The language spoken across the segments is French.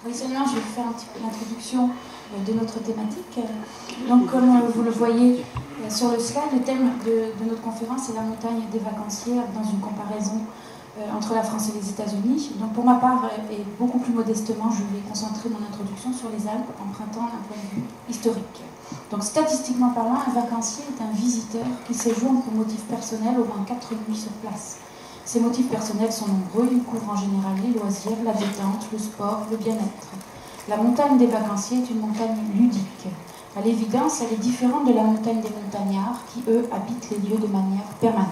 Traditionnellement, je vais vous faire un petit peu l'introduction de notre thématique. Donc, comme vous le voyez sur le slide, le thème de notre conférence est la montagne des vacanciers dans une comparaison entre la France et les États-Unis. Donc, pour ma part, et beaucoup plus modestement, je vais concentrer mon introduction sur les Alpes, empruntant un point de vue historique. Donc, statistiquement parlant, un vacancier est un visiteur qui séjourne pour motif personnel au moins 4 nuits sur place. Ces motifs personnels sont nombreux, ils couvrent en général les loisirs, la détente, le sport, le bien-être. La montagne des vacanciers est une montagne ludique. À l'évidence, elle est différente de la montagne des montagnards qui, eux, habitent les lieux de manière permanente.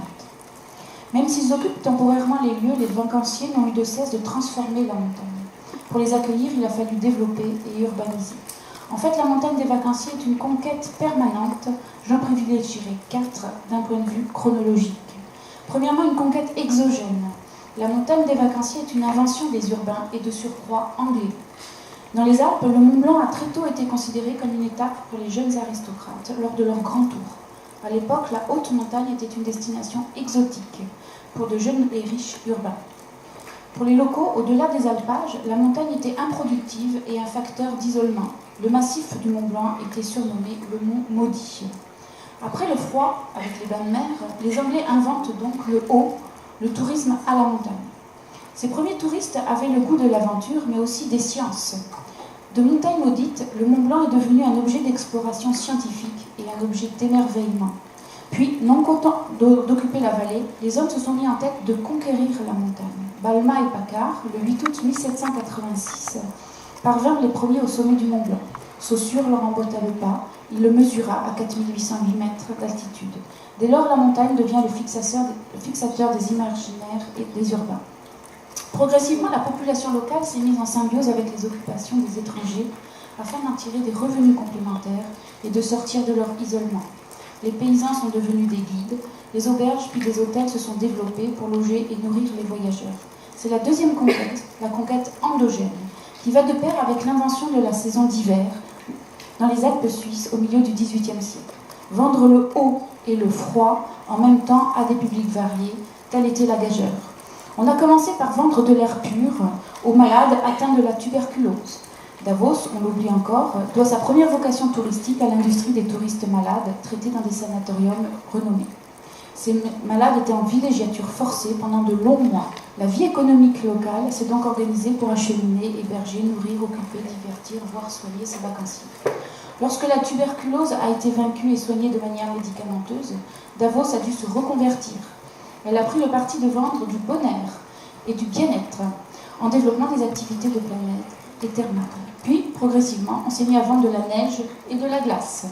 Même s'ils occupent temporairement les lieux, les vacanciers n'ont eu de cesse de transformer la montagne. Pour les accueillir, il a fallu développer et urbaniser. En fait, la montagne des vacanciers est une conquête permanente. J'en privilégierai 4 d'un point de vue chronologique. Premièrement, une conquête exogène. La montagne des vacanciers est une invention des urbains et de surcroît anglais. Dans les Alpes, le Mont Blanc a très tôt été considéré comme une étape pour les jeunes aristocrates lors de leur grand tour. À l'époque, la haute montagne était une destination exotique pour de jeunes et riches urbains. Pour les locaux, au-delà des alpages, la montagne était improductive et un facteur d'isolement. Le massif du Mont Blanc était surnommé le Mont Maudit. Après le froid, avec les bains de mer, les Anglais inventent donc le haut, le tourisme à la montagne. Ces premiers touristes avaient le goût de l'aventure, mais aussi des sciences. De montagne maudite, le Mont Blanc est devenu un objet d'exploration scientifique et un objet d'émerveillement. Puis, non content d'occuper la vallée, les hommes se sont mis en tête de conquérir la montagne. Balma et Paccard, le 8 août 1786, parvinrent les premiers au sommet du Mont Blanc. Saussure leur emboîta le pas. Il le mesura à 4808 mètres d'altitude. Dès lors, la montagne devient le fixateur des imaginaires et des urbains. Progressivement, la population locale s'est mise en symbiose avec les occupations des étrangers afin d'en tirer des revenus complémentaires et de sortir de leur isolement. Les paysans sont devenus des guides, les auberges puis des hôtels se sont développés pour loger et nourrir les voyageurs. C'est la deuxième conquête, la conquête endogène, qui va de pair avec l'invention de la saison d'hiver dans les Alpes suisses au milieu du XVIIIe siècle. Vendre le haut et le froid en même temps à des publics variés, tel était la gageure. On a commencé par vendre de l'air pur aux malades atteints de la tuberculose. Davos, on l'oublie encore, doit sa première vocation touristique à l'industrie des touristes malades traités dans des sanatoriums renommés. Ces malades étaient en villégiature forcée pendant de longs mois. La vie économique locale s'est donc organisée pour acheminer, héberger, nourrir, occuper, divertir, voire soigner ses vacanciers. Lorsque la tuberculose a été vaincue et soignée de manière médicamenteuse, Davos a dû se reconvertir. Elle a pris le parti de vendre du bon air et du bien-être en développant des activités de plein air et thermales. Puis, progressivement, on s'est mis à vendre de la neige et de la glace.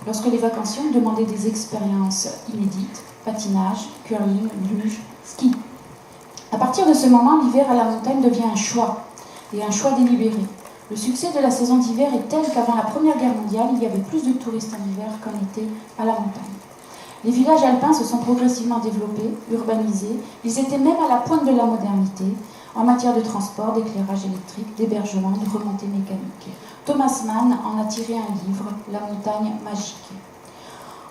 Lorsque les vacanciers ont demandé des expériences inédites, patinage, curling, luge, ski. À partir de ce moment, l'hiver à la montagne devient un choix, et un choix délibéré. Le succès de la saison d'hiver est tel qu'avant la Première Guerre mondiale, il y avait plus de touristes en hiver qu'en été à la montagne. Les villages alpins se sont progressivement développés, urbanisés, ils étaient même à la pointe de la modernité, en matière de transport, d'éclairage électrique, d'hébergement, de remontée mécanique. Thomas Mann en a tiré un livre, La montagne magique.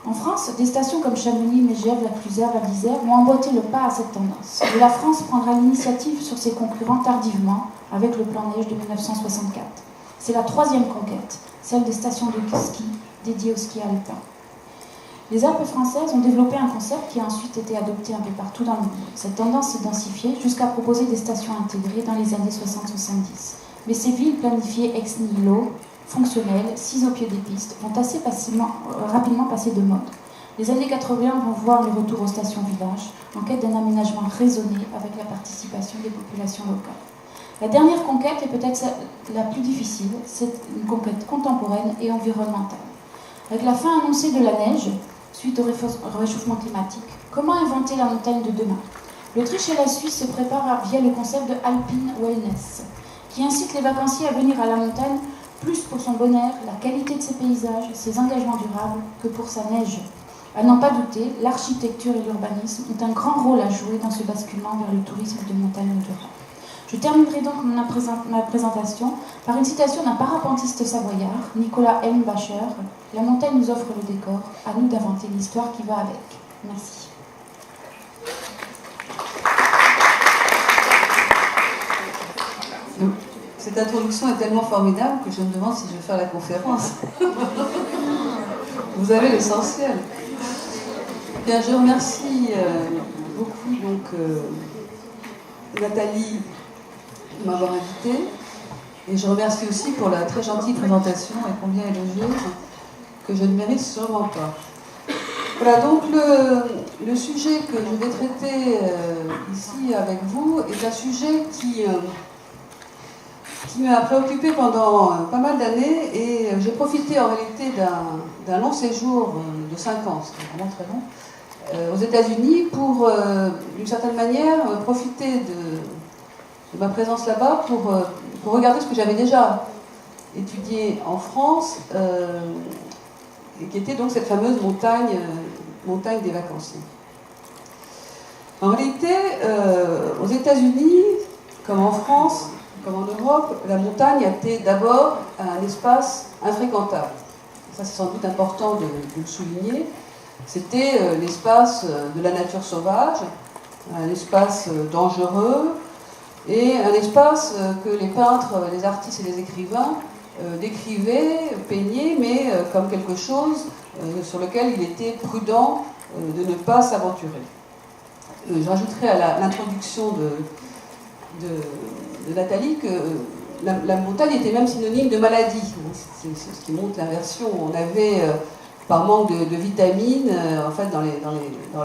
En France, des stations comme Chamonix, Megève, la Cluzère, la Lizère ont emboîté le pas à cette tendance. Et la France prendra l'initiative sur ses concurrents tardivement, avec le plan neige de 1964. C'est la troisième conquête, celle des stations de ski dédiées au ski alpin. Les Alpes françaises ont développé un concept qui a ensuite été adopté un peu partout dans le monde. Cette tendance s'est densifiée jusqu'à proposer des stations intégrées dans les années 60-70. Mais ces villes planifiées ex nihilo, fonctionnelles, 6 au pied des pistes, vont assez rapidement passer de mode. Les années 80 vont voir le retour aux stations-villages, en quête d'un aménagement raisonné avec la participation des populations locales. La dernière conquête est peut-être la plus difficile, c'est une conquête contemporaine et environnementale. Avec la fin annoncée de la neige, suite au réchauffement climatique, comment inventer la montagne de demain? L'Autriche et la Suisse se préparent via le concept de Alpine Wellness, qui incite les vacanciers à venir à la montagne plus pour son bon air, la qualité de ses paysages, ses engagements durables, que pour sa neige. À n'en pas douter, l'architecture et l'urbanisme ont un grand rôle à jouer dans ce basculement vers le tourisme de montagne durable. Je terminerai donc ma présentation par une citation d'un parapentiste savoyard, Nicolas M. Bacher. La montagne nous offre le décor, à nous d'inventer l'histoire qui va avec. Merci. C'est cette introduction est tellement formidable que je me demande si je vais faire la conférence. Vous avez l'essentiel. Bien, je remercie beaucoup donc, Nathalie de m'avoir invitée. Et je remercie aussi pour la très gentille présentation et combien élogieuse que je ne mérite sûrement pas. Voilà, donc le sujet que je vais traiter ici avec vous est un sujet qui m'a préoccupé pendant pas mal d'années et j'ai profité en réalité d'un long séjour de 5 ans, c'était vraiment très long, aux États-Unis pour, d'une certaine manière, profiter de ma présence là-bas pour regarder ce que j'avais déjà étudié en France et qui était donc cette fameuse montagne des vacanciers. En réalité, aux États-Unis, comme en France, comme en Europe, la montagne était d'abord un espace infréquentable. Ça, c'est sans doute important de le souligner. C'était l'espace de la nature sauvage, un espace dangereux et un espace que les peintres, les artistes et les écrivains décrivaient, peignaient, mais comme quelque chose sur lequel il était prudent de ne pas s'aventurer. Je rajouterai à l'introduction de Nathalie que la montagne était même synonyme de maladie. C'est ce qui montre l'inversion. On avait, par manque de vitamines, en fait, dans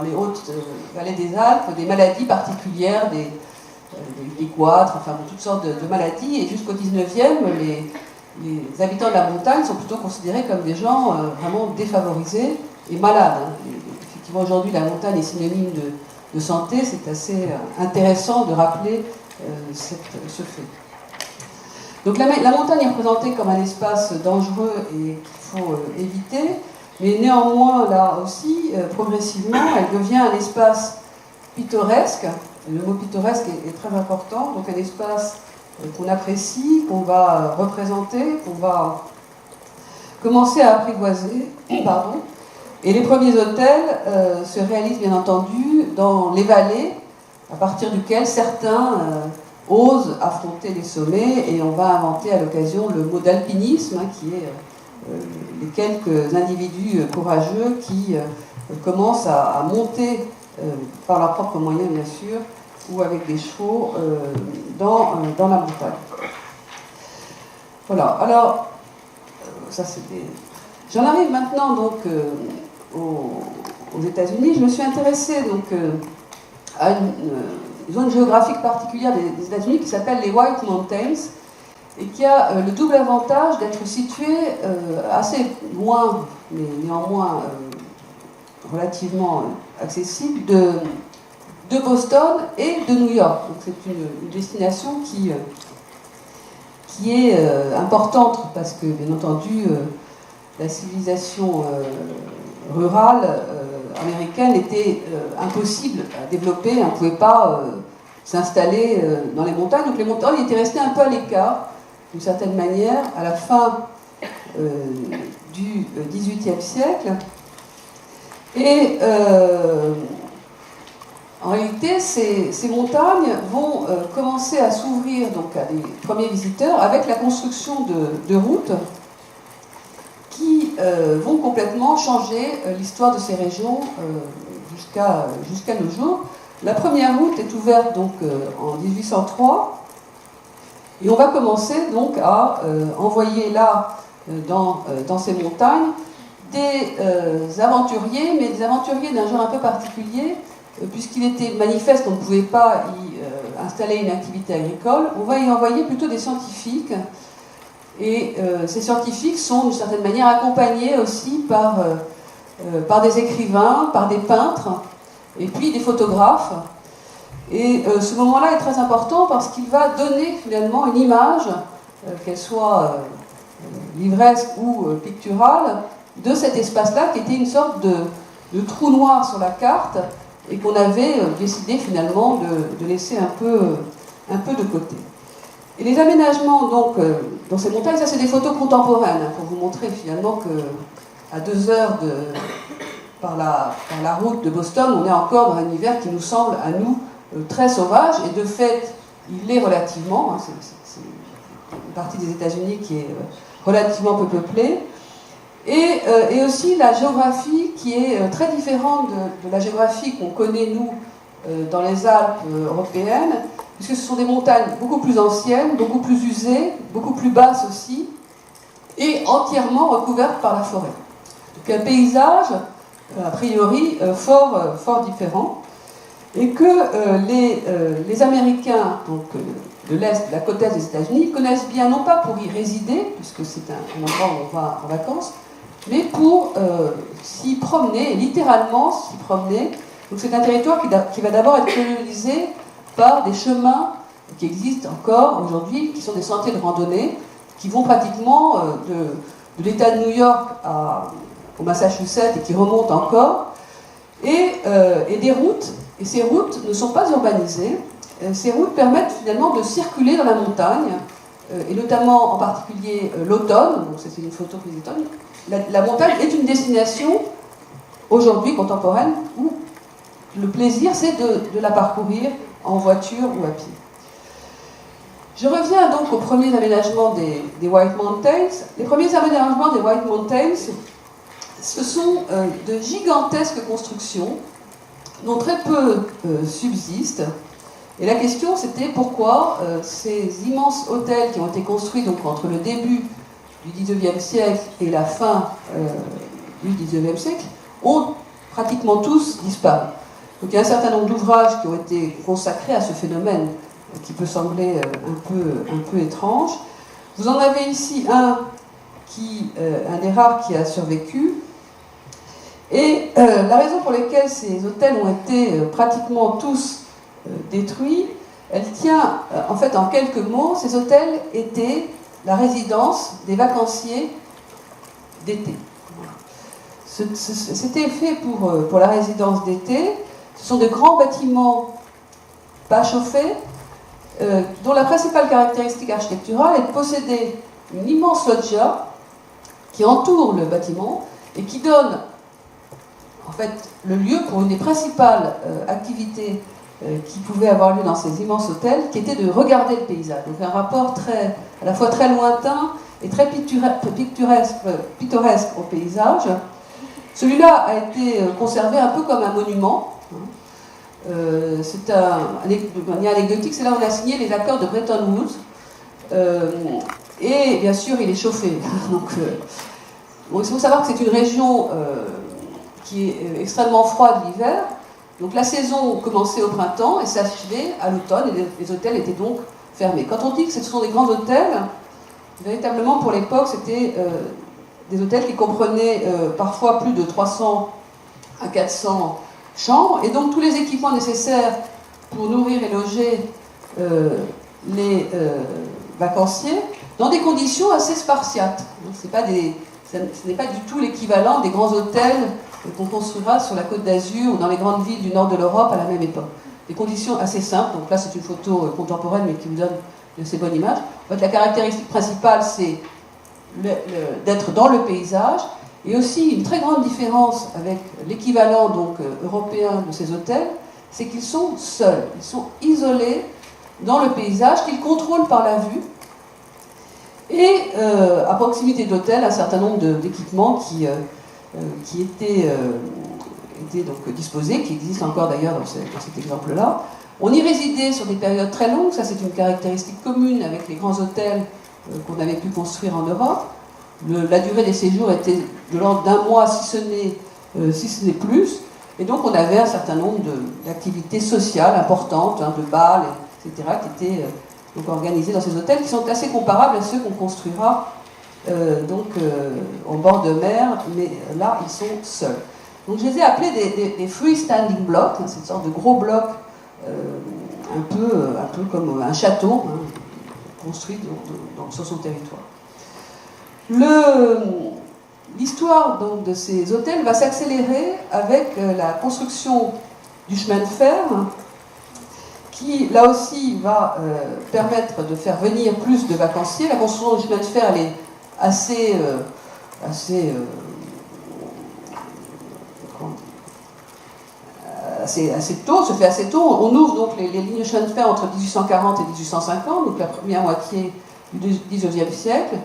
les hautes vallées des Alpes, des maladies particulières, des goitres, enfin toutes sortes de maladies. Et jusqu'au 19e, les habitants de la montagne sont plutôt considérés comme des gens vraiment défavorisés et malades. Effectivement, aujourd'hui, la montagne est synonyme de santé. C'est assez intéressant de rappeler ce fait. Donc la montagne est représentée comme un espace dangereux et qu'il faut éviter, mais néanmoins, là aussi, progressivement, elle devient un espace pittoresque. Le mot pittoresque est très important, donc un espace qu'on apprécie, qu'on va représenter, qu'on va commencer à apprivoiser. Pardon. Et les premiers hôtels se réalisent bien entendu dans les vallées, à partir duquel certains osent affronter les sommets, et on va inventer à l'occasion le mot d'alpinisme, qui est les quelques individus courageux qui commencent à monter par leurs propres moyens bien sûr, ou avec des chevaux dans la montagne. Voilà, alors, ça c'était... J'en arrive maintenant donc aux États-Unis. Je me suis intéressée donc à une zone géographique particulière des États-Unis qui s'appelle les White Mountains et qui a le double avantage d'être située assez loin, mais néanmoins relativement accessible, de Boston et de New York. Donc c'est une destination qui est importante parce que, bien entendu, la civilisation rurale américaine était impossible à développer. On ne pouvait pas s'installer dans les montagnes. Donc les montagnes étaient restées un peu à l'écart, d'une certaine manière, à la fin du XVIIIe siècle. Et en réalité, ces montagnes vont commencer à s'ouvrir donc à des premiers visiteurs avec la construction de routes qui vont complètement changer l'histoire de ces régions jusqu'à nos jours. La première route est ouverte donc en 1803 et on va commencer donc à envoyer là dans ces montagnes des aventuriers, mais des aventuriers d'un genre un peu particulier, puisqu'il était manifeste qu'on ne pouvait pas y installer une activité agricole. On va y envoyer plutôt des scientifiques. Et ces scientifiques sont d'une certaine manière accompagnés aussi par des écrivains, par des peintres, et puis des photographes. Et ce moment-là est très important parce qu'il va donner finalement une image, qu'elle soit livresque ou picturale, de cet espace-là qui était une sorte de trou noir sur la carte et qu'on avait décidé finalement de laisser un peu de côté. Et les aménagements donc dans ces montagnes, ça c'est des photos contemporaines pour vous montrer finalement qu'à 2 heures par la route de Boston, on est encore dans un univers qui nous semble à nous très sauvage, et de fait il l'est relativement, c'est partie des États-Unis qui est relativement peu peuplée. Et aussi la géographie qui est très différente de la géographie qu'on connaît, nous, dans les Alpes européennes, puisque ce sont des montagnes beaucoup plus anciennes, beaucoup plus usées, beaucoup plus basses aussi, et entièrement recouvertes par la forêt. Donc un paysage, a priori, fort différent, et que les Américains donc, de l'Est, de la côte Est des États-Unis, connaissent bien, non pas pour y résider, puisque c'est un endroit où on va en vacances, mais pour s'y promener, littéralement s'y promener. Donc c'est un territoire qui va d'abord être colonisé par des chemins qui existent encore aujourd'hui, qui sont des sentiers de randonnée, qui vont pratiquement de l'État de New York au Massachusetts et qui remontent encore, et des routes. Et ces routes ne sont pas urbanisées. Ces routes permettent finalement de circuler dans la montagne, et notamment en particulier l'automne. Donc c'est une photo que l'automne. La montagne est une destination aujourd'hui contemporaine où le plaisir c'est de la parcourir en voiture ou à pied. Je reviens donc aux premiers aménagements des White Mountains. Les premiers aménagements des White Mountains, ce sont de gigantesques constructions dont très peu subsistent. Et la question c'était pourquoi ces immenses hôtels qui ont été construits donc, entre le début du XIXe siècle et la fin du XIXe siècle ont pratiquement tous disparu. Donc il y a un certain nombre d'ouvrages qui ont été consacrés à ce phénomène qui peut sembler un peu étrange. Vous en avez ici un des rares qui a survécu. Et la raison pour laquelle ces hôtels ont été pratiquement tous détruits, elle tient en fait en quelques mots. Ces hôtels étaient la résidence des vacanciers d'été. C'était fait pour la résidence d'été. Ce sont de grands bâtiments pas chauffés, dont la principale caractéristique architecturale est de posséder une immense loggia qui entoure le bâtiment et qui donne en fait le lieu pour une des principales activités qui pouvait avoir lieu dans ces immenses hôtels, qui était de regarder le paysage. Donc un rapport à la fois très lointain et très pittoresque au paysage. Celui-là a été conservé un peu comme un monument. C'est de manière anecdotique, c'est là où on a signé les accords de Bretton Woods. Et bien sûr, il est chauffé. Donc, il faut savoir que c'est une région qui est extrêmement froide l'hiver. Donc la saison commençait au printemps et s'achevait à l'automne, et les hôtels étaient donc fermés. Quand on dit que ce sont des grands hôtels, véritablement pour l'époque, c'était des hôtels qui comprenaient parfois plus de 300 à 400 chambres, et donc tous les équipements nécessaires pour nourrir et loger les vacanciers dans des conditions assez spartiates. Donc, ce n'est pas du tout l'équivalent des grands hôtels qu'on construira sur la côte d'Azur ou dans les grandes villes du nord de l'Europe à la même époque. Des conditions assez simples. Donc là, c'est une photo contemporaine, mais qui vous donne de ces bonnes images. En fait, la caractéristique principale, c'est d'être dans le paysage, et aussi une très grande différence avec l'équivalent donc européen de ces hôtels, c'est qu'ils sont seuls, ils sont isolés dans le paysage, qu'ils contrôlent par la vue. Et à proximité de l'hôtel, un certain nombre d'équipements qui étaient donc disposés, qui existent encore d'ailleurs dans cet exemple-là. On y résidait sur des périodes très longues, ça c'est une caractéristique commune avec les grands hôtels qu'on avait pu construire en Europe. La durée des séjours était de l'ordre d'un mois, si ce n'est plus. Et donc on avait un certain nombre d'activités sociales importantes, de bals, etc., qui étaient donc organisées dans ces hôtels, qui sont assez comparables à ceux qu'on construira au bord de mer, mais là ils sont seuls. Donc je les ai appelés des freestanding blocks, cette sorte de gros blocs un peu comme un château, construit sur son territoire. L'histoire donc de ces hôtels va s'accélérer avec la construction du chemin de fer, qui là aussi va permettre de faire venir plus de vacanciers. La construction du chemin de fer, elle est assez tôt, se fait assez tôt. On ouvre donc les lignes de chemin de fer entre 1840 et 1850, donc la première moitié du XIXe siècle.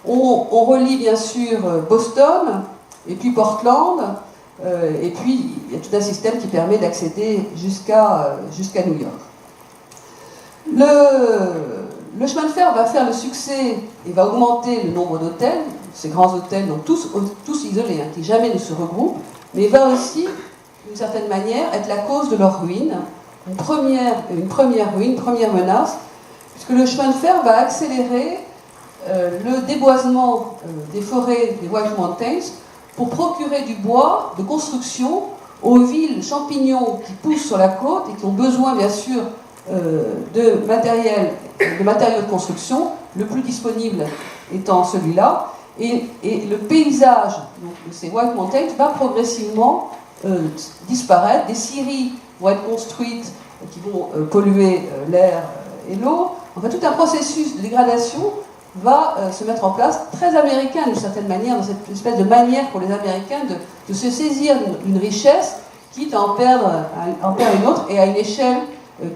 On relie bien sûr Boston, et puis Portland, et puis il y a tout un système qui permet d'accéder jusqu'à New York. Le chemin de fer va faire le succès et va augmenter le nombre d'hôtels, ces grands hôtels, donc tous isolés, qui jamais ne se regroupent, mais va aussi, d'une certaine manière, être la cause de leur ruine, une première ruine, une première menace, puisque le chemin de fer va accélérer le déboisement des forêts des White Mountains pour procurer du bois de construction aux villes champignons qui poussent sur la côte et qui ont besoin, bien sûr, de matériaux de construction, le plus disponible étant celui-là. Et le paysage donc, de ces White Mountains va progressivement disparaître. Des scieries vont être construites qui vont polluer l'air et l'eau. En fait, tout un processus de dégradation va se mettre en place, très américain d'une certaine manière, dans cette espèce de manière pour les Américains de se saisir d'une richesse, quitte à en perdre une autre, et à une échelle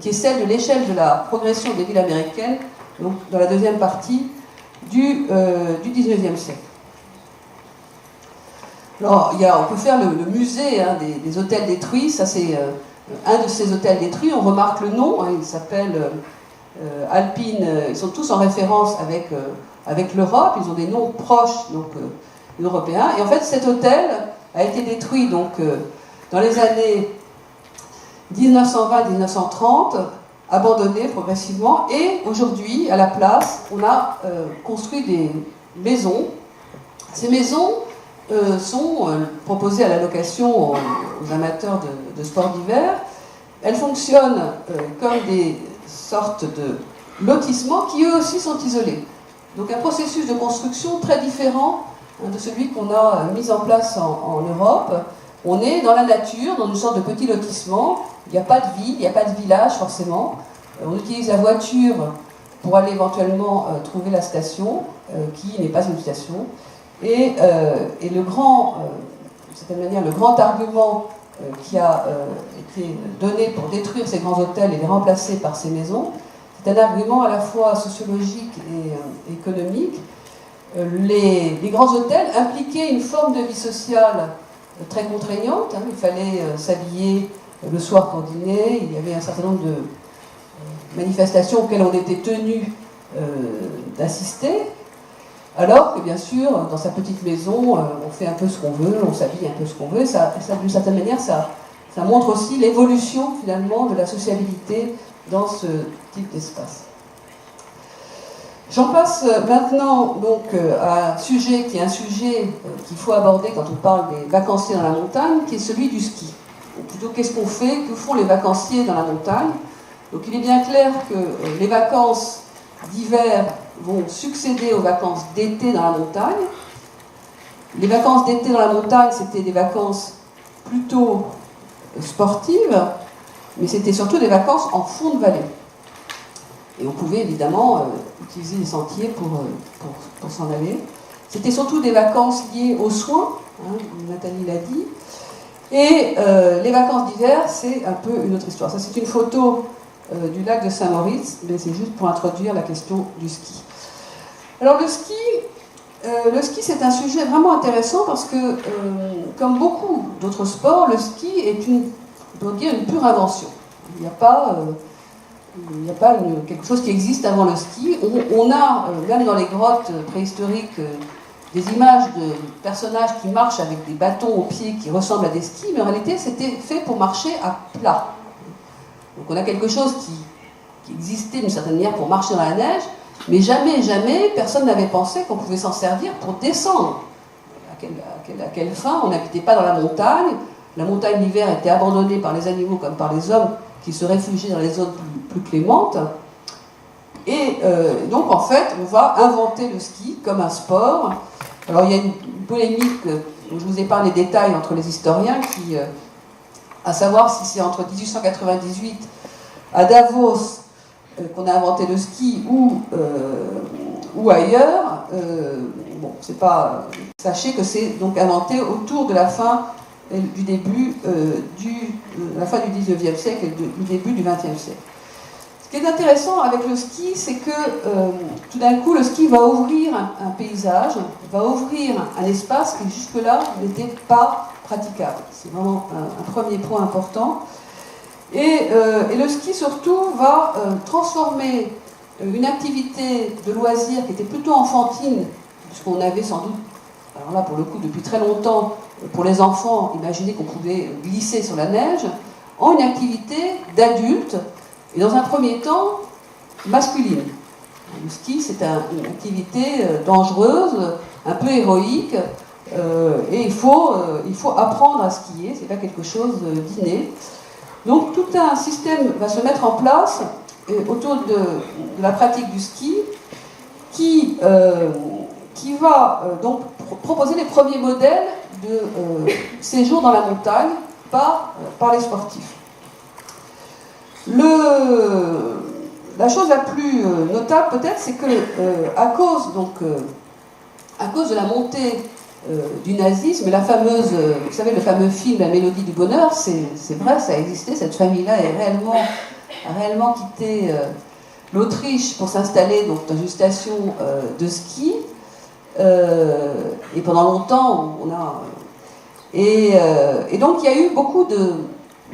qui est celle de l'échelle de la progression des villes américaines, donc dans la deuxième partie du XIXe siècle. Alors, on peut faire le musée des hôtels détruits, ça c'est un de ces hôtels détruits, on remarque le nom, il s'appelle Alpine, ils sont tous en référence avec l'Europe, ils ont des noms proches donc européens, et en fait cet hôtel a été détruit donc dans les années 1920-1930, abandonné progressivement, et aujourd'hui, à la place, on a construit des maisons. Ces maisons sont proposées à la location aux amateurs de sports d'hiver. Elles fonctionnent comme des sortes de lotissements qui eux aussi sont isolés. Donc un processus de construction très différent de celui qu'on a mis en place en Europe. On est dans la nature, dans une sorte de petit lotissement. Il n'y a pas de ville, il n'y a pas de village forcément. On utilise la voiture pour aller éventuellement trouver la station, qui n'est pas une station. Et d'une certaine manière, le grand argument qui a été donné pour détruire ces grands hôtels et les remplacer par ces maisons, c'est un argument à la fois sociologique et économique. Les grands hôtels impliquaient une forme de vie sociale très contraignante. Il fallait s'habiller le soir pour dîner. Il y avait un certain nombre de manifestations auxquelles on était tenu d'assister. Alors que bien sûr, dans sa petite maison, on fait un peu ce qu'on veut, on s'habille un peu ce qu'on veut. Ça, d'une certaine manière, ça montre aussi l'évolution finalement de la sociabilité dans ce type d'espace. J'en passe maintenant donc à un sujet qui est un sujet qu'il faut aborder quand on parle des vacanciers dans la montagne, qui est celui du ski. Ou plutôt, qu'est-ce qu'on fait, que font les vacanciers dans la montagne? Donc il est bien clair que les vacances d'hiver vont succéder aux vacances d'été dans la montagne. Les vacances d'été dans la montagne, c'était des vacances plutôt sportives, mais c'était surtout des vacances en fond de vallée. Et on pouvait évidemment utiliser les sentiers pour s'en aller. C'était surtout des vacances liées aux soins, Nathalie l'a dit. Et les vacances d'hiver, c'est un peu une autre histoire. Ça, c'est une photo du lac de Saint-Moritz, mais c'est juste pour introduire la question du ski. Alors le ski, c'est un sujet vraiment intéressant parce que, comme beaucoup d'autres sports, le ski est on peut dire, une pure invention. Il n'y a pas quelque chose qui existe avant le ski. On a, même dans les grottes préhistoriques, des images de personnages qui marchent avec des bâtons aux pieds qui ressemblent à des skis, mais en réalité, c'était fait pour marcher à plat. Donc on a quelque chose qui existait d'une certaine manière pour marcher dans la neige, mais jamais, personne n'avait pensé qu'on pouvait s'en servir pour descendre. À quelle fin? On n'habitait pas dans la montagne l'hiver était abandonnée par les animaux comme par les hommes qui se réfugiaient dans les zones plus clémentes. Et donc en fait, on va inventer le ski comme un sport. Alors il y a une polémique, où je vous épargne les détails entre les historiens, à savoir si c'est entre 1898 à Davos qu'on a inventé le ski ou ailleurs. C'est pas. Sachez que c'est donc inventé autour de la fin la fin du 19e siècle et du début du 20e siècle. Ce qui est intéressant avec le ski, c'est que tout d'un coup, le ski va ouvrir un paysage, va ouvrir un espace qui jusque-là n'était pas praticable. C'est vraiment un premier point important. Et le ski, surtout, va transformer une activité de loisir qui était plutôt enfantine, puisqu'on avait sans doute, alors là pour le coup depuis très longtemps, pour les enfants, imaginer qu'on pouvait glisser sur la neige, en une activité d'adulte, et dans un premier temps, masculine. Le ski, c'est une activité dangereuse, un peu héroïque, et il faut apprendre à skier, c'est pas quelque chose d'inné. Donc tout un système va se mettre en place autour de la pratique du ski qui va donc proposer les premiers modèles de séjour dans la montagne par les sportifs. La chose la plus notable peut-être, c'est que à cause de la montée du nazisme, la fameuse, vous savez, le fameux film La Mélodie du Bonheur, c'est vrai, ça a existé, cette famille-là a réellement quitté l'Autriche pour s'installer donc dans une station de ski, et pendant longtemps, et donc il y a eu beaucoup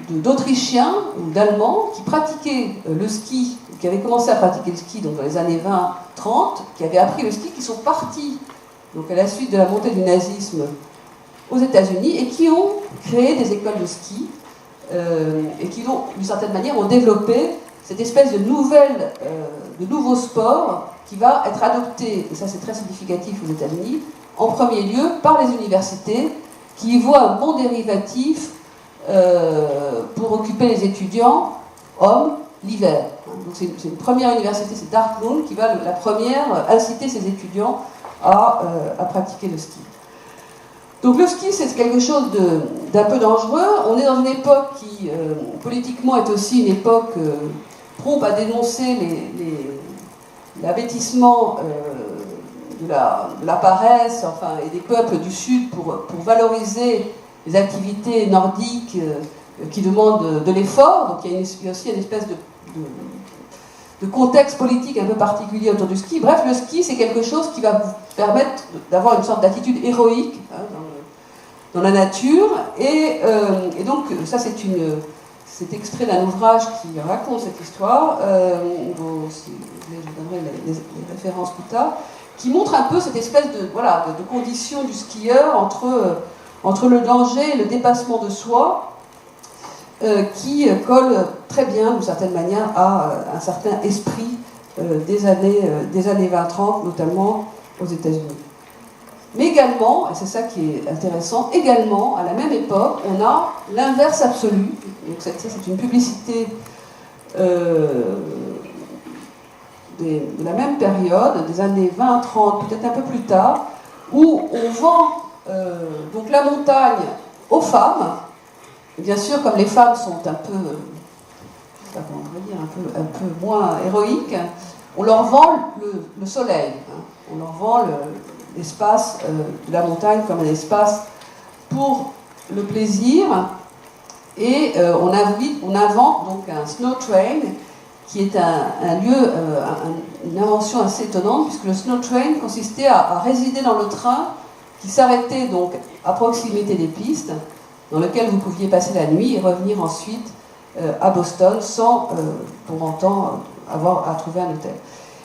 d'Autrichiens ou d'Allemands qui pratiquaient le ski, qui avaient commencé à pratiquer le ski donc dans les années 20-30, qui avaient appris le ski, qui sont partis donc à la suite de la montée du nazisme aux États-Unis et qui ont créé des écoles de ski et qui, d'une certaine manière, ont développé cette espèce de nouveau sport qui va être adopté, et ça c'est très significatif aux États-Unis, en premier lieu par les universités qui y voient un bon dérivatif pour occuper les étudiants, hommes, l'hiver. Donc c'est une première université, c'est Dartmouth, qui va la première inciter ses étudiants à pratiquer le ski. Donc le ski, c'est quelque chose d'un peu dangereux. On est dans une époque qui, politiquement, est aussi une époque prompte à dénoncer l'abêtissement de la paresse, enfin, et des peuples du Sud pour valoriser les activités nordiques qui demandent de l'effort. Donc il y a aussi une espèce de contexte politique un peu particulier autour du ski. Bref, le ski, c'est quelque chose qui va vous permettre d'avoir une sorte d'attitude héroïque dans la nature. Et donc, ça, c'est extrait d'un ouvrage qui raconte cette histoire. Je vous donnerai les références plus tard, qui montre un peu cette espèce de condition du skieur entre le danger et le dépassement de soi, qui colle très bien, d'une certaine manière, à un certain esprit des années 20-30, notamment aux États-Unis. Mais également, et c'est ça qui est intéressant, également, à la même époque, on a l'inverse absolu. Donc ça, c'est une publicité de la même période, des années 20-30, peut-être un peu plus tard, où on vend donc la montagne aux femmes. Bien sûr, comme les femmes sont un peu moins héroïques, on leur vend le soleil, on leur vend l'espace de la montagne comme un espace pour le plaisir, et on invente donc un snow train, qui est un lieu, une invention assez étonnante, puisque le snow train consistait à résider dans le train qui s'arrêtait donc à proximité des pistes, dans lequel vous pouviez passer la nuit et revenir ensuite à Boston sans, pour autant, avoir à trouver un hôtel.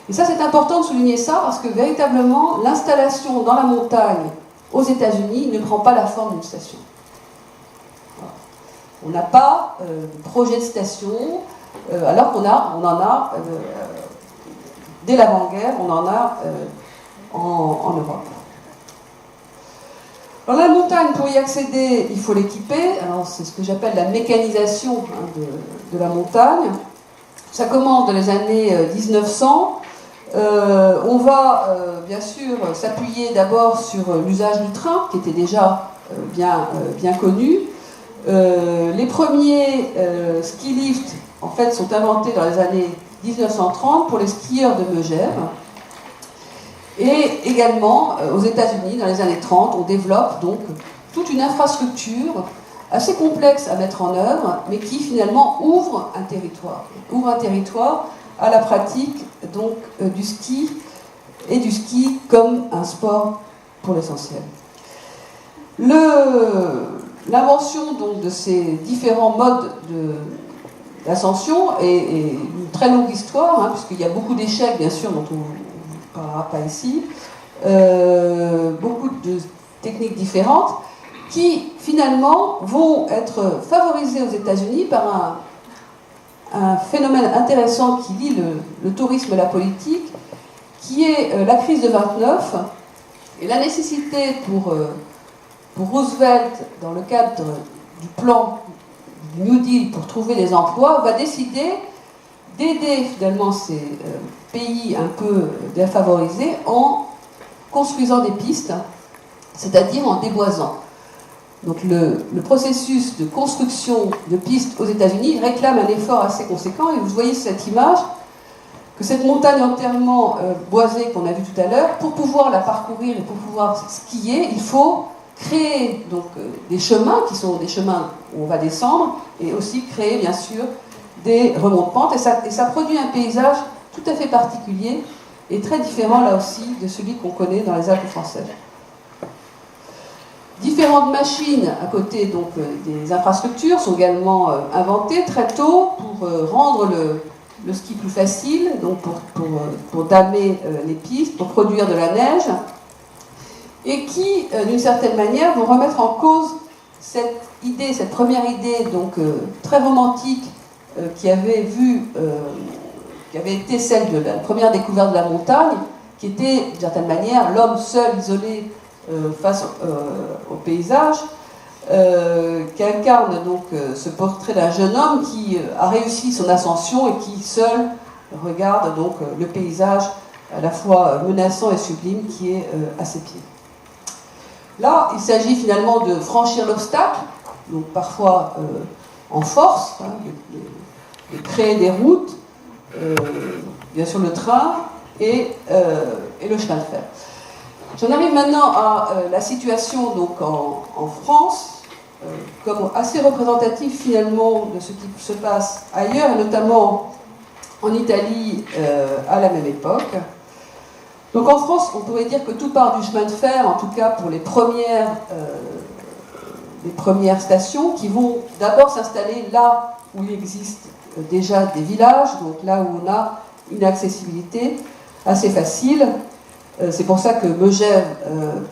Et ça, c'est important de souligner ça, parce que véritablement, l'installation dans la montagne aux États-Unis ne prend pas la forme d'une station. Voilà. On n'a pas de projet de station, alors qu'on en a, dès l'avant-guerre, on en a en Europe. Dans la montagne, pour y accéder, il faut l'équiper. Alors, c'est ce que j'appelle la mécanisation de la montagne. Ça commence dans les années 1900. On va, bien sûr, s'appuyer d'abord sur l'usage du train, qui était déjà bien connu. Les premiers ski lifts, en fait, sont inventés dans les années 1930 pour les skieurs de Megève. Et également, aux États-Unis, dans les années 30, on développe donc toute une infrastructure assez complexe à mettre en œuvre, mais qui finalement ouvre un territoire. Ouvre un territoire à la pratique donc, du ski, et du ski comme un sport pour l'essentiel. L'invention donc de ces différents modes d'ascension est une très longue histoire, hein, puisqu'il y a beaucoup d'échecs, bien sûr, dont on ne parlera pas ici, beaucoup de techniques différentes, qui finalement vont être favorisées aux États-Unis par un phénomène intéressant qui lie le tourisme et la politique, qui est la crise de 29 et la nécessité pour Roosevelt, dans le cadre du plan du New Deal pour trouver des emplois, va décider d'aider finalement ces pays un peu défavorisés en construisant des pistes, c'est-à-dire en déboisant. Donc le processus de construction de pistes aux États-Unis réclame un effort assez conséquent, et vous voyez cette image, que cette montagne entièrement boisée qu'on a vue tout à l'heure, pour pouvoir la parcourir et pour pouvoir skier, il faut créer donc, des chemins qui sont des chemins où on va descendre, et aussi créer bien sûr des remontes-pentes, et ça produit un paysage tout à fait particulier et très différent là aussi de celui qu'on connaît dans les Alpes françaises. Différentes machines à côté donc, des infrastructures sont également inventées très tôt pour rendre le ski plus facile, donc pour damer les pistes, pour produire de la neige, et qui, d'une certaine manière, vont remettre en cause cette idée, cette première idée donc, très romantique qui avait été celle de la première découverte de la montagne, qui était, d'une certaine manière, l'homme seul, isolé face au paysage, qui incarne donc ce portrait d'un jeune homme qui a réussi son ascension et qui seul regarde donc le paysage à la fois menaçant et sublime qui est à ses pieds. Là, il s'agit finalement de franchir l'obstacle, donc parfois en force, hein, de créer des routes, bien sûr le train et le chemin de fer. J'en arrive maintenant à la situation donc, en France, comme assez représentatif finalement de ce qui se passe ailleurs, et notamment en Italie à la même époque. Donc en France, on pourrait dire que tout part du chemin de fer, en tout cas pour les premières stations, qui vont d'abord s'installer là où il existe déjà des villages, donc là où on a une accessibilité assez facile. C'est pour ça que Megève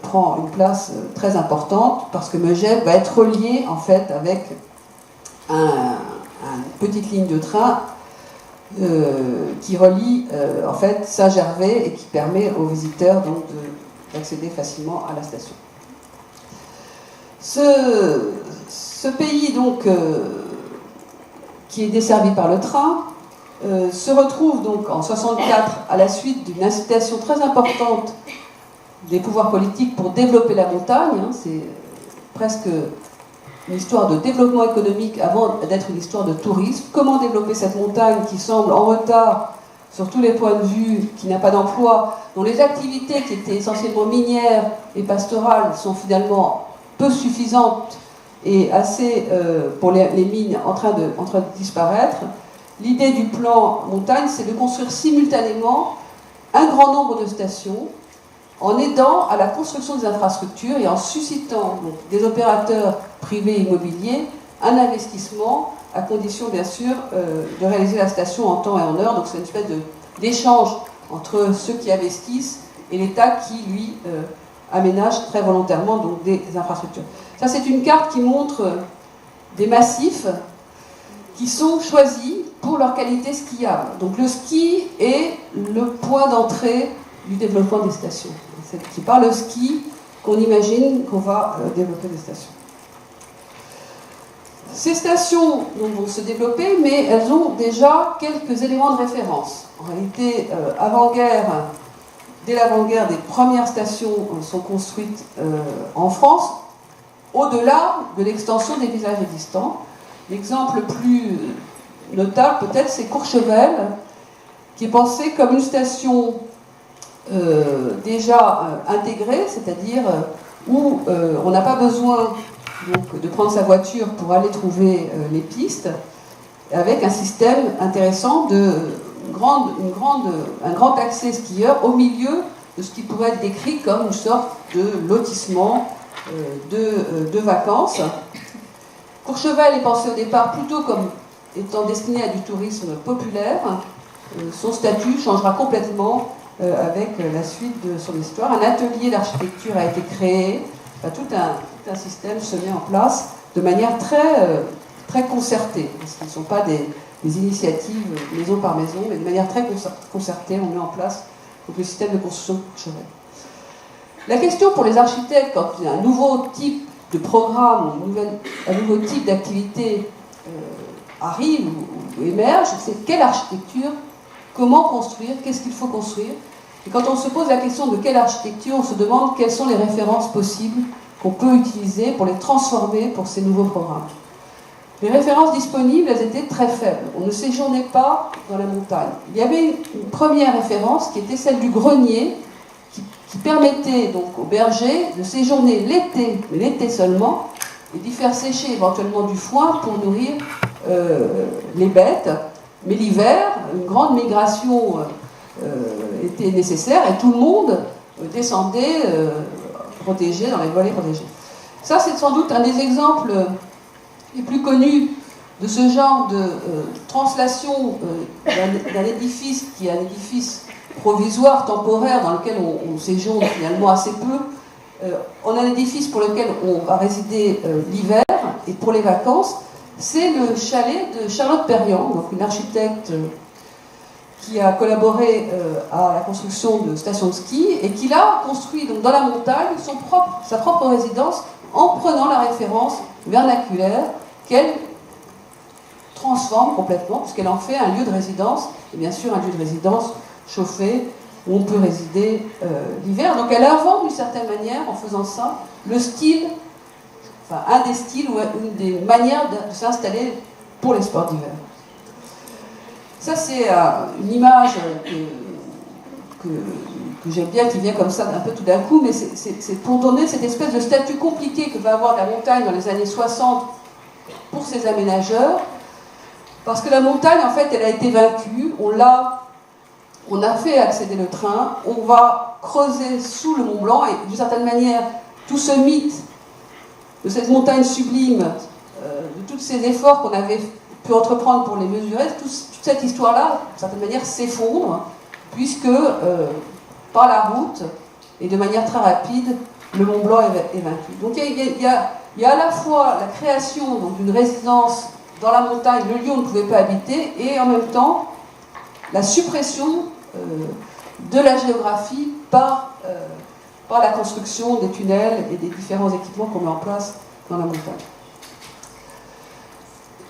prend une place très importante, parce que Megève va être relié en fait avec une petite ligne de train qui relie en fait Saint-Gervais et qui permet aux visiteurs donc d'accéder facilement à la station. Ce pays donc qui est desservi par le train se retrouve donc en 1964 à la suite d'une incitation très importante des pouvoirs politiques pour développer la montagne. Hein, c'est presque une histoire de développement économique avant d'être une histoire de tourisme. Comment développer cette montagne qui semble en retard sur tous les points de vue, qui n'a pas d'emploi, dont les activités qui étaient essentiellement minières et pastorales sont finalement peu suffisantes et assez, pour les mines, en train de disparaître. L'idée du plan montagne, c'est de construire simultanément un grand nombre de stations en aidant à la construction des infrastructures et en suscitant donc, des opérateurs privés immobiliers un investissement à condition bien sûr de réaliser la station en temps et en heure. Donc c'est une espèce d'échange entre ceux qui investissent et l'État qui lui aménage très volontairement donc, des infrastructures. Ça c'est une carte qui montre des massifs qui sont choisis pour leur qualité skiable. Donc le ski est le point d'entrée du développement des stations. C'est par le ski qu'on imagine qu'on va développer des stations. Ces stations donc, vont se développer, mais elles ont déjà quelques éléments de référence. En réalité, dès l'avant-guerre, des premières stations sont construites en France, au-delà de l'extension des villages existants. L'exemple le plus notable, peut-être, c'est Courchevel, qui est pensé comme une station déjà intégrée, c'est-à-dire où on n'a pas besoin donc, de prendre sa voiture pour aller trouver les pistes, avec un système intéressant un grand accès skieur au milieu de ce qui pourrait être décrit comme une sorte de lotissement de vacances. Courchevel est pensé au départ plutôt comme étant destiné à du tourisme populaire. Son statut changera complètement avec la suite de son histoire. Un atelier d'architecture a été créé, tout un système se met en place de manière très concertée, parce qu'ils ne sont pas des initiatives maison par maison, mais de manière très concertée, on met en place donc, le système de construction de Courchevel. La question pour les architectes, quand un nouveau type de programme, un nouveau type d'activité arrive ou émerge, c'est quelle architecture, comment construire, qu'est-ce qu'il faut construire. Et quand on se pose la question de quelle architecture, on se demande quelles sont les références possibles qu'on peut utiliser pour les transformer pour ces nouveaux programmes. Les références disponibles, elles étaient très faibles. On ne séjournait pas dans la montagne. Il y avait une première référence qui était celle du grenier, qui permettait donc aux bergers de séjourner l'été, mais l'été seulement, et d'y faire sécher éventuellement du foin pour nourrir les bêtes. Mais l'hiver, une grande migration était nécessaire et tout le monde descendait protégé dans les vallées protégées. Ça, c'est sans doute un des exemples les plus connus de ce genre de translation d'un édifice qui est un édifice provisoire, temporaire, dans lequel on séjourne finalement assez peu. On a un édifice pour lequel on va résider l'hiver, et pour les vacances, c'est le chalet de Charlotte Perriand, donc une architecte qui a collaboré à la construction de stations de ski, et qui l'a construit donc, dans la montagne sa propre résidence, en prenant la référence vernaculaire qu'elle transforme complètement, puisqu'elle en fait un lieu de résidence, et bien sûr un lieu de résidence chauffé, où on peut résider l'hiver. Donc elle invente d'une certaine manière, en faisant ça, le style, enfin un des styles ou une des manières de s'installer pour les sports d'hiver. Ça c'est une image que j'aime bien, qui vient comme ça un peu tout d'un coup, mais c'est pour donner cette espèce de statut compliqué que va avoir la montagne dans les années 60 pour ses aménageurs, parce que la montagne, en fait, elle a été vaincue, on a fait accéder le train, on va creuser sous le Mont Blanc, et d'une certaine manière, tout ce mythe de cette montagne sublime, de tous ces efforts qu'on avait pu entreprendre pour les mesurer, toute cette histoire-là, d'une certaine manière, s'effondre, puisque par la route, et de manière très rapide, le Mont Blanc est vaincu. Donc il y a à la fois la création d'une résidence dans la montagne, le lieu où on ne pouvait pas habiter, et en même temps la suppression de la géographie par la construction des tunnels et des différents équipements qu'on met en place dans la montagne.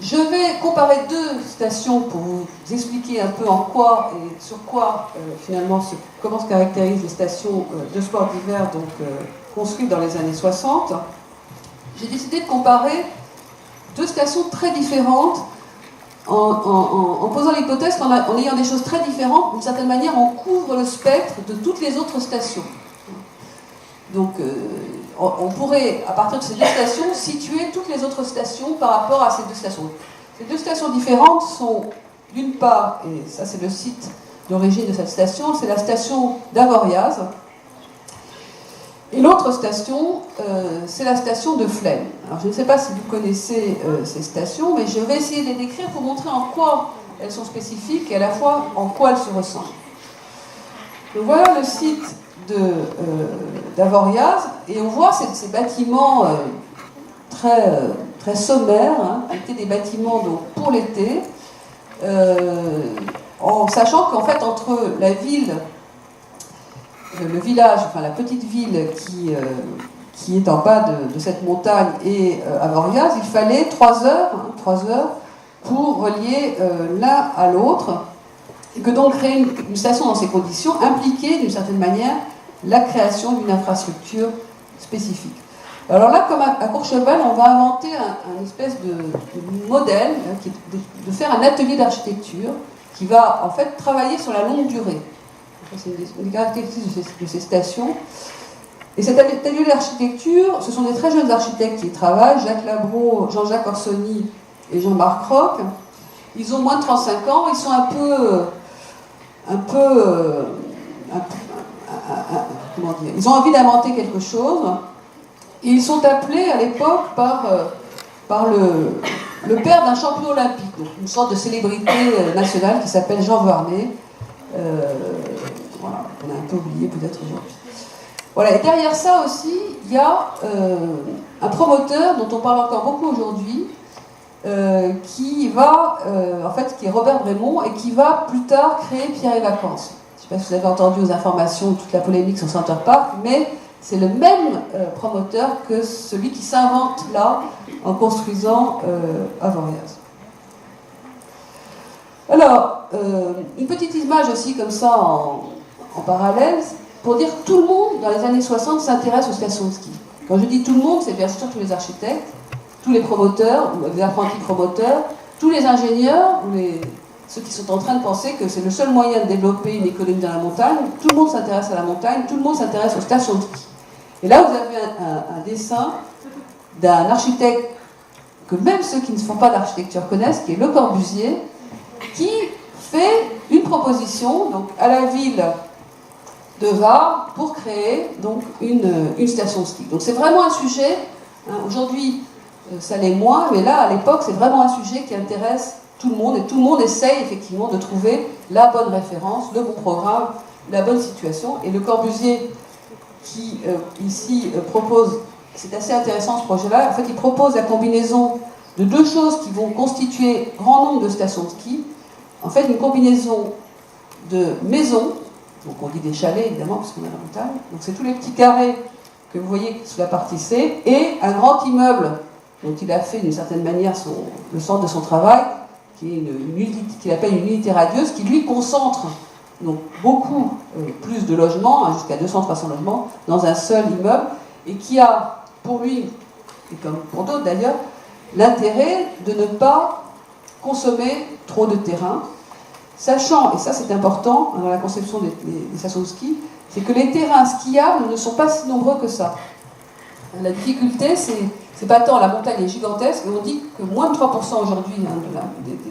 Je vais comparer deux stations pour vous expliquer un peu en quoi et sur quoi finalement comment se caractérisent les stations de sport d'hiver construites dans les années 60. J'ai décidé de comparer deux stations très différentes en posant l'hypothèse qu'en ayant des choses très différentes, d'une certaine manière, on couvre le spectre de toutes les autres stations. Donc, on pourrait, à partir de ces deux stations, situer toutes les autres stations par rapport à ces deux stations. Ces deux stations différentes sont, d'une part, et ça c'est le site d'origine de cette station, c'est la station d'Avoriaz. Et l'autre station, c'est la station de Flaine. Alors je ne sais pas si vous connaissez ces stations, mais je vais essayer de les décrire pour montrer en quoi elles sont spécifiques et à la fois en quoi elles se ressemblent. Donc voilà le site d'Avoriaz, et on voit ces bâtiments très sommaires, qui étaient des bâtiments donc, pour l'été, en sachant qu'en fait entre la ville, le village, enfin la petite ville qui est en bas de cette montagne et Avoriaz, il fallait 3 heures pour relier l'un à l'autre, et que donc créer une station dans ces conditions impliquait d'une certaine manière la création d'une infrastructure spécifique. Alors là, comme à Courchevel, on va inventer un espèce de modèle, de faire un atelier d'architecture qui va en fait travailler sur la longue durée. C'est une des caractéristiques de ces stations. Et cet atelier d'architecture, ce sont des très jeunes architectes qui y travaillent, Jacques Labro, Jean-Jacques Orsoni et Jean-Marc Roch. Ils ont moins de 35 ans, ils sont un peu un peu, comment dire, ils ont envie d'inventer quelque chose, et ils sont appelés à l'époque par le père d'un champion olympique, donc une sorte de célébrité nationale qui s'appelle Jean Vuarnet. Voilà, on a un peu oublié peut-être aujourd'hui. Voilà, et derrière ça aussi, il y a un promoteur dont on parle encore beaucoup aujourd'hui, qui est Robert Brémond, et qui va plus tard créer Pierre et Vacances. Je ne sais pas si vous avez entendu aux informations toute la polémique sur Center Park, mais c'est le même promoteur que celui qui s'invente là en construisant Avoriaz. Alors, une petite image aussi comme ça en parallèle, pour dire que tout le monde dans les années 60 s'intéresse aux stations de ski. Quand je dis tout le monde, c'est bien sûr tous les architectes, tous les promoteurs, ou les apprentis promoteurs, tous les ingénieurs, ou ceux qui sont en train de penser que c'est le seul moyen de développer une économie dans la montagne. Tout le monde s'intéresse à la montagne, tout le monde s'intéresse aux stations de ski. Et là, vous avez un dessin d'un architecte que même ceux qui ne font pas d'architecture connaissent, qui est Le Corbusier, qui fait une proposition donc, à la ville de Var pour créer donc, une station de ski. Donc c'est vraiment un sujet, hein, aujourd'hui ça l'est moins, mais là à l'époque c'est vraiment un sujet qui intéresse tout le monde, et tout le monde essaye effectivement de trouver la bonne référence, le bon programme, la bonne situation. Et Le Corbusier qui ici propose, c'est assez intéressant ce projet-là, en fait il propose la combinaison de deux choses qui vont constituer grand nombre de stations de ski. En fait une combinaison de maisons, donc on dit des chalets évidemment parce qu'on est à la montagne, donc c'est tous les petits carrés que vous voyez sur la partie C, et un grand immeuble dont il a fait d'une certaine manière le centre de son travail, qui est qu'il appelle une unité radieuse, qui lui concentre donc beaucoup plus de logements, hein, jusqu'à 200-300 logements, dans un seul immeuble, et qui a pour lui, et comme pour d'autres d'ailleurs, l'intérêt de ne pas consommer trop de terrain, sachant, et ça c'est important dans la conception des stations de ski, c'est que les terrains skiables ne sont pas si nombreux que ça. La difficulté, c'est pas tant, la montagne est gigantesque, et on dit que moins de 3% aujourd'hui hein,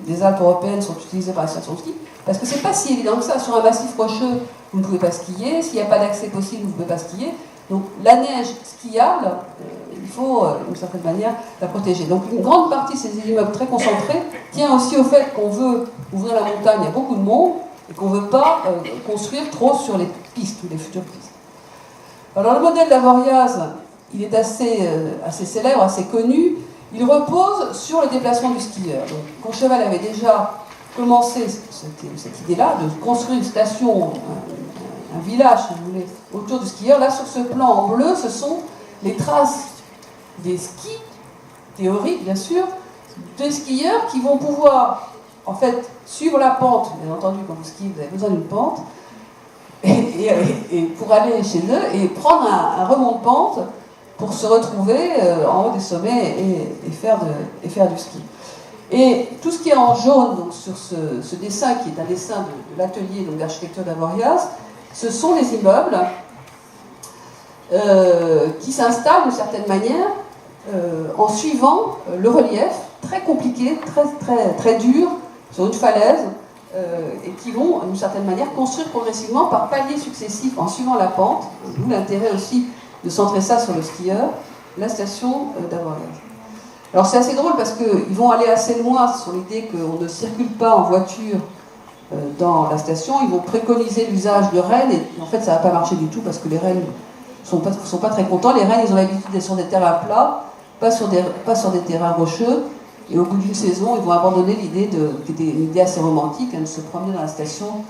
des Alpes européennes sont utilisées par les stations de ski, parce que c'est pas si évident que ça. Sur un massif rocheux, vous ne pouvez pas skier, s'il n'y a pas d'accès possible, vous ne pouvez pas skier. Donc la neige skiable, il faut d'une certaine manière la protéger. Donc une grande partie de ces immeubles très concentrés tient aussi au fait qu'on veut ouvrir la montagne, il y a beaucoup de monde, et qu'on ne veut pas construire trop sur les pistes, ou les futures pistes. Alors le modèle d'Avoriaz, il est assez célèbre, assez connu. Il repose sur le déplacement du skieur. Donc, Courchevel avait déjà commencé cette idée-là, de construire une station, un village, si vous voulez, autour du skieur. Là, sur ce plan en bleu, ce sont les traces des skis, théoriques bien sûr, des skieurs qui vont pouvoir, en fait, suivre la pente. Bien entendu, quand vous skiez, vous avez besoin d'une pente, et pour aller chez eux, et prendre un remont de pente, pour se retrouver en haut des sommets et faire du ski. Et tout ce qui est en jaune donc, sur ce dessin, qui est un dessin de l'atelier d'architecture d'Avoriaz, ce sont les immeubles qui s'installent d'une certaine manière en suivant le relief très compliqué, très dur, sur une falaise, et qui vont d'une certaine manière construire progressivement par paliers successifs en suivant la pente, d'où l'intérêt aussi de centrer ça sur le skieur, la station d'Avoriaz. Alors c'est assez drôle parce qu'ils vont aller assez loin sur l'idée qu'on ne circule pas en voiture dans la station. Ils vont préconiser l'usage de rennes, et en fait ça ne va pas marcher du tout parce que les rennes ne sont pas très contents. Les rennes, ils ont l'habitude d'être sur des terrains plats, pas sur des terrains rocheux, et au bout d'une saison, ils vont abandonner l'idée qui était une idée assez romantique, hein, de se promener dans la station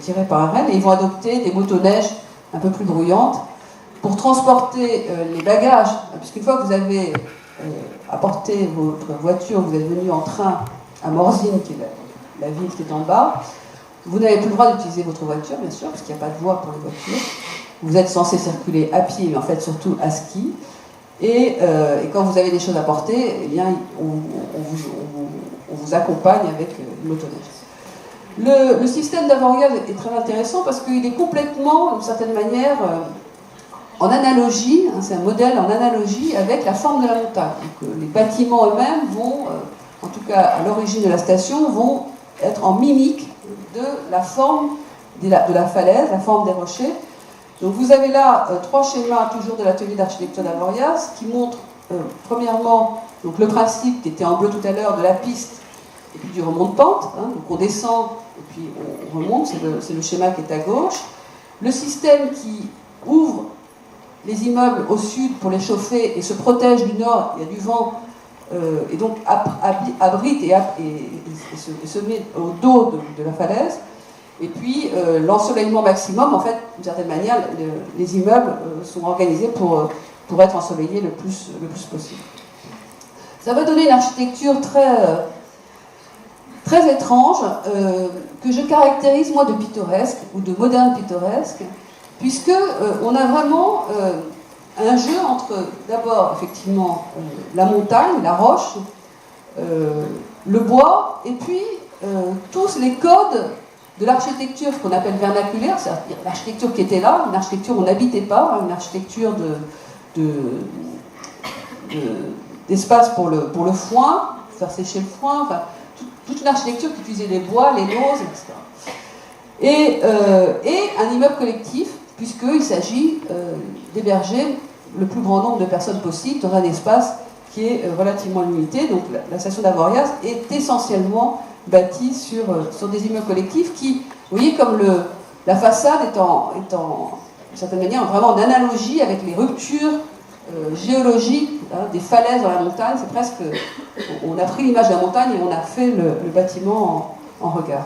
tiré par un renne, et ils vont adopter des motoneiges un peu plus bruyantes pour transporter les bagages, puisqu'une fois que vous avez apporté votre voiture, vous êtes venu en train à Morzine, qui est la ville qui est en bas, vous n'avez plus le droit d'utiliser votre voiture, bien sûr, parce qu'il n'y a pas de voie pour les voitures. Vous êtes censé circuler à pied, mais en fait surtout à ski. Et quand vous avez des choses à porter, eh bien, on vous accompagne avec une motoneige. Le système d'Avoriaz est très intéressant parce qu'il est complètement, d'une certaine manière, en analogie, hein, c'est un modèle en analogie avec la forme de la montagne. Donc, les bâtiments eux-mêmes vont, en tout cas à l'origine de la station, vont être en mimique de la forme de la falaise, la forme des rochers. Donc vous avez là 3 schémas toujours de l'atelier d'architecture d'Avoriaz qui montrent premièrement donc, le principe qui était en bleu tout à l'heure de la piste et puis du remont de pente. Hein, donc on descend et puis on remonte, c'est le schéma qui est à gauche. Le système qui ouvre les immeubles au sud pour les chauffer et se protège du nord, il y a du vent, et donc abrite et se met au dos de la falaise. Et puis l'ensoleillement maximum, en fait, d'une certaine manière, les immeubles sont organisés pour être ensoleillés le plus possible. Ça va donner une architecture très étrange, que je caractérise moi de pittoresque ou de moderne pittoresque, puisque on a vraiment un jeu entre d'abord effectivement la montagne, la roche, le bois, et puis tous les codes de l'architecture, ce qu'on appelle vernaculaire, c'est-à-dire l'architecture qui était là, une architecture où on n'habitait pas, une architecture d'espace pour le foin, faire sécher le foin, enfin, toute une architecture qui utilisait les bois, les lauses, etc. Et un immeuble collectif, puisqu'il s'agit d'héberger le plus grand nombre de personnes possible dans un espace qui est relativement limité. Donc la station d'Avoriaz est essentiellement bâtie sur des immeubles collectifs qui, vous voyez, comme la façade étant d'une certaine manière vraiment en analogie avec les ruptures géologiques des falaises dans la montagne. C'est presque, on a pris l'image de la montagne et on a fait le bâtiment en regard.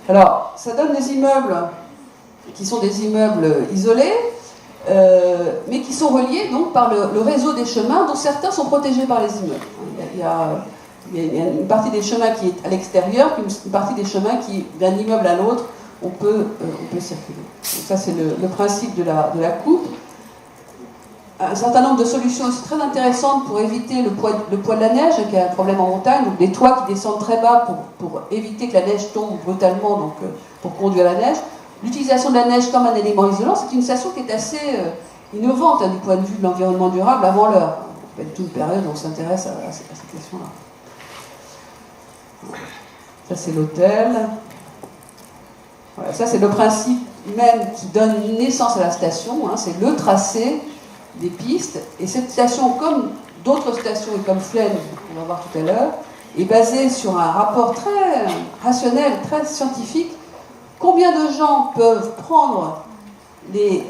Alors, ça donne des immeubles qui sont des immeubles isolés, mais qui sont reliés donc par le réseau des chemins, dont certains sont protégés par les immeubles. Il y a une partie des chemins qui est à l'extérieur, puis une partie des chemins qui, d'un immeuble à l'autre, on peut circuler. Donc ça, c'est le principe de la coupe. Un certain nombre de solutions aussi très intéressantes pour éviter le poids de la neige, qui est un problème en montagne, donc des toits qui descendent très bas pour éviter que la neige tombe brutalement, donc pour conduire la neige. L'utilisation de la neige comme un élément isolant, c'est une station qui est assez innovante du point de vue de l'environnement durable avant l'heure. C'est pas du tout une période où on s'intéresse à ces questions-là. Ça, c'est l'hôtel. Voilà, ça, c'est le principe même qui donne naissance à la station. Hein, c'est le tracé des pistes. Et cette station, comme d'autres stations et comme Flaine, on va voir tout à l'heure, est basée sur un rapport très rationnel, très scientifique. Combien de gens peuvent prendre les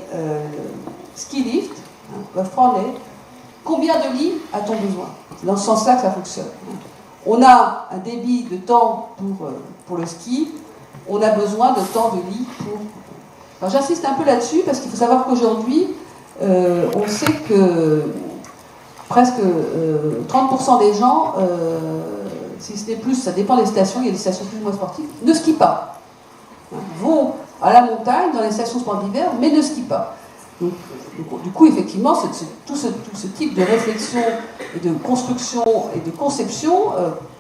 ski lifts, peuvent prendre combien de lits a-t-on besoin? C'est dans ce sens-là que ça fonctionne. On a un débit de temps pour le ski, on a besoin de temps de lit pour... Alors j'insiste un peu là-dessus parce qu'il faut savoir qu'aujourd'hui, on sait que presque 30% des gens, si ce n'est plus, ça dépend des stations, il y a des stations plus ou moins sportives, ne skient pas. Vont à la montagne, dans les stations sport d'hiver, mais ne skient pas. Donc, du coup, effectivement, tout ce type de réflexion et de construction et de conception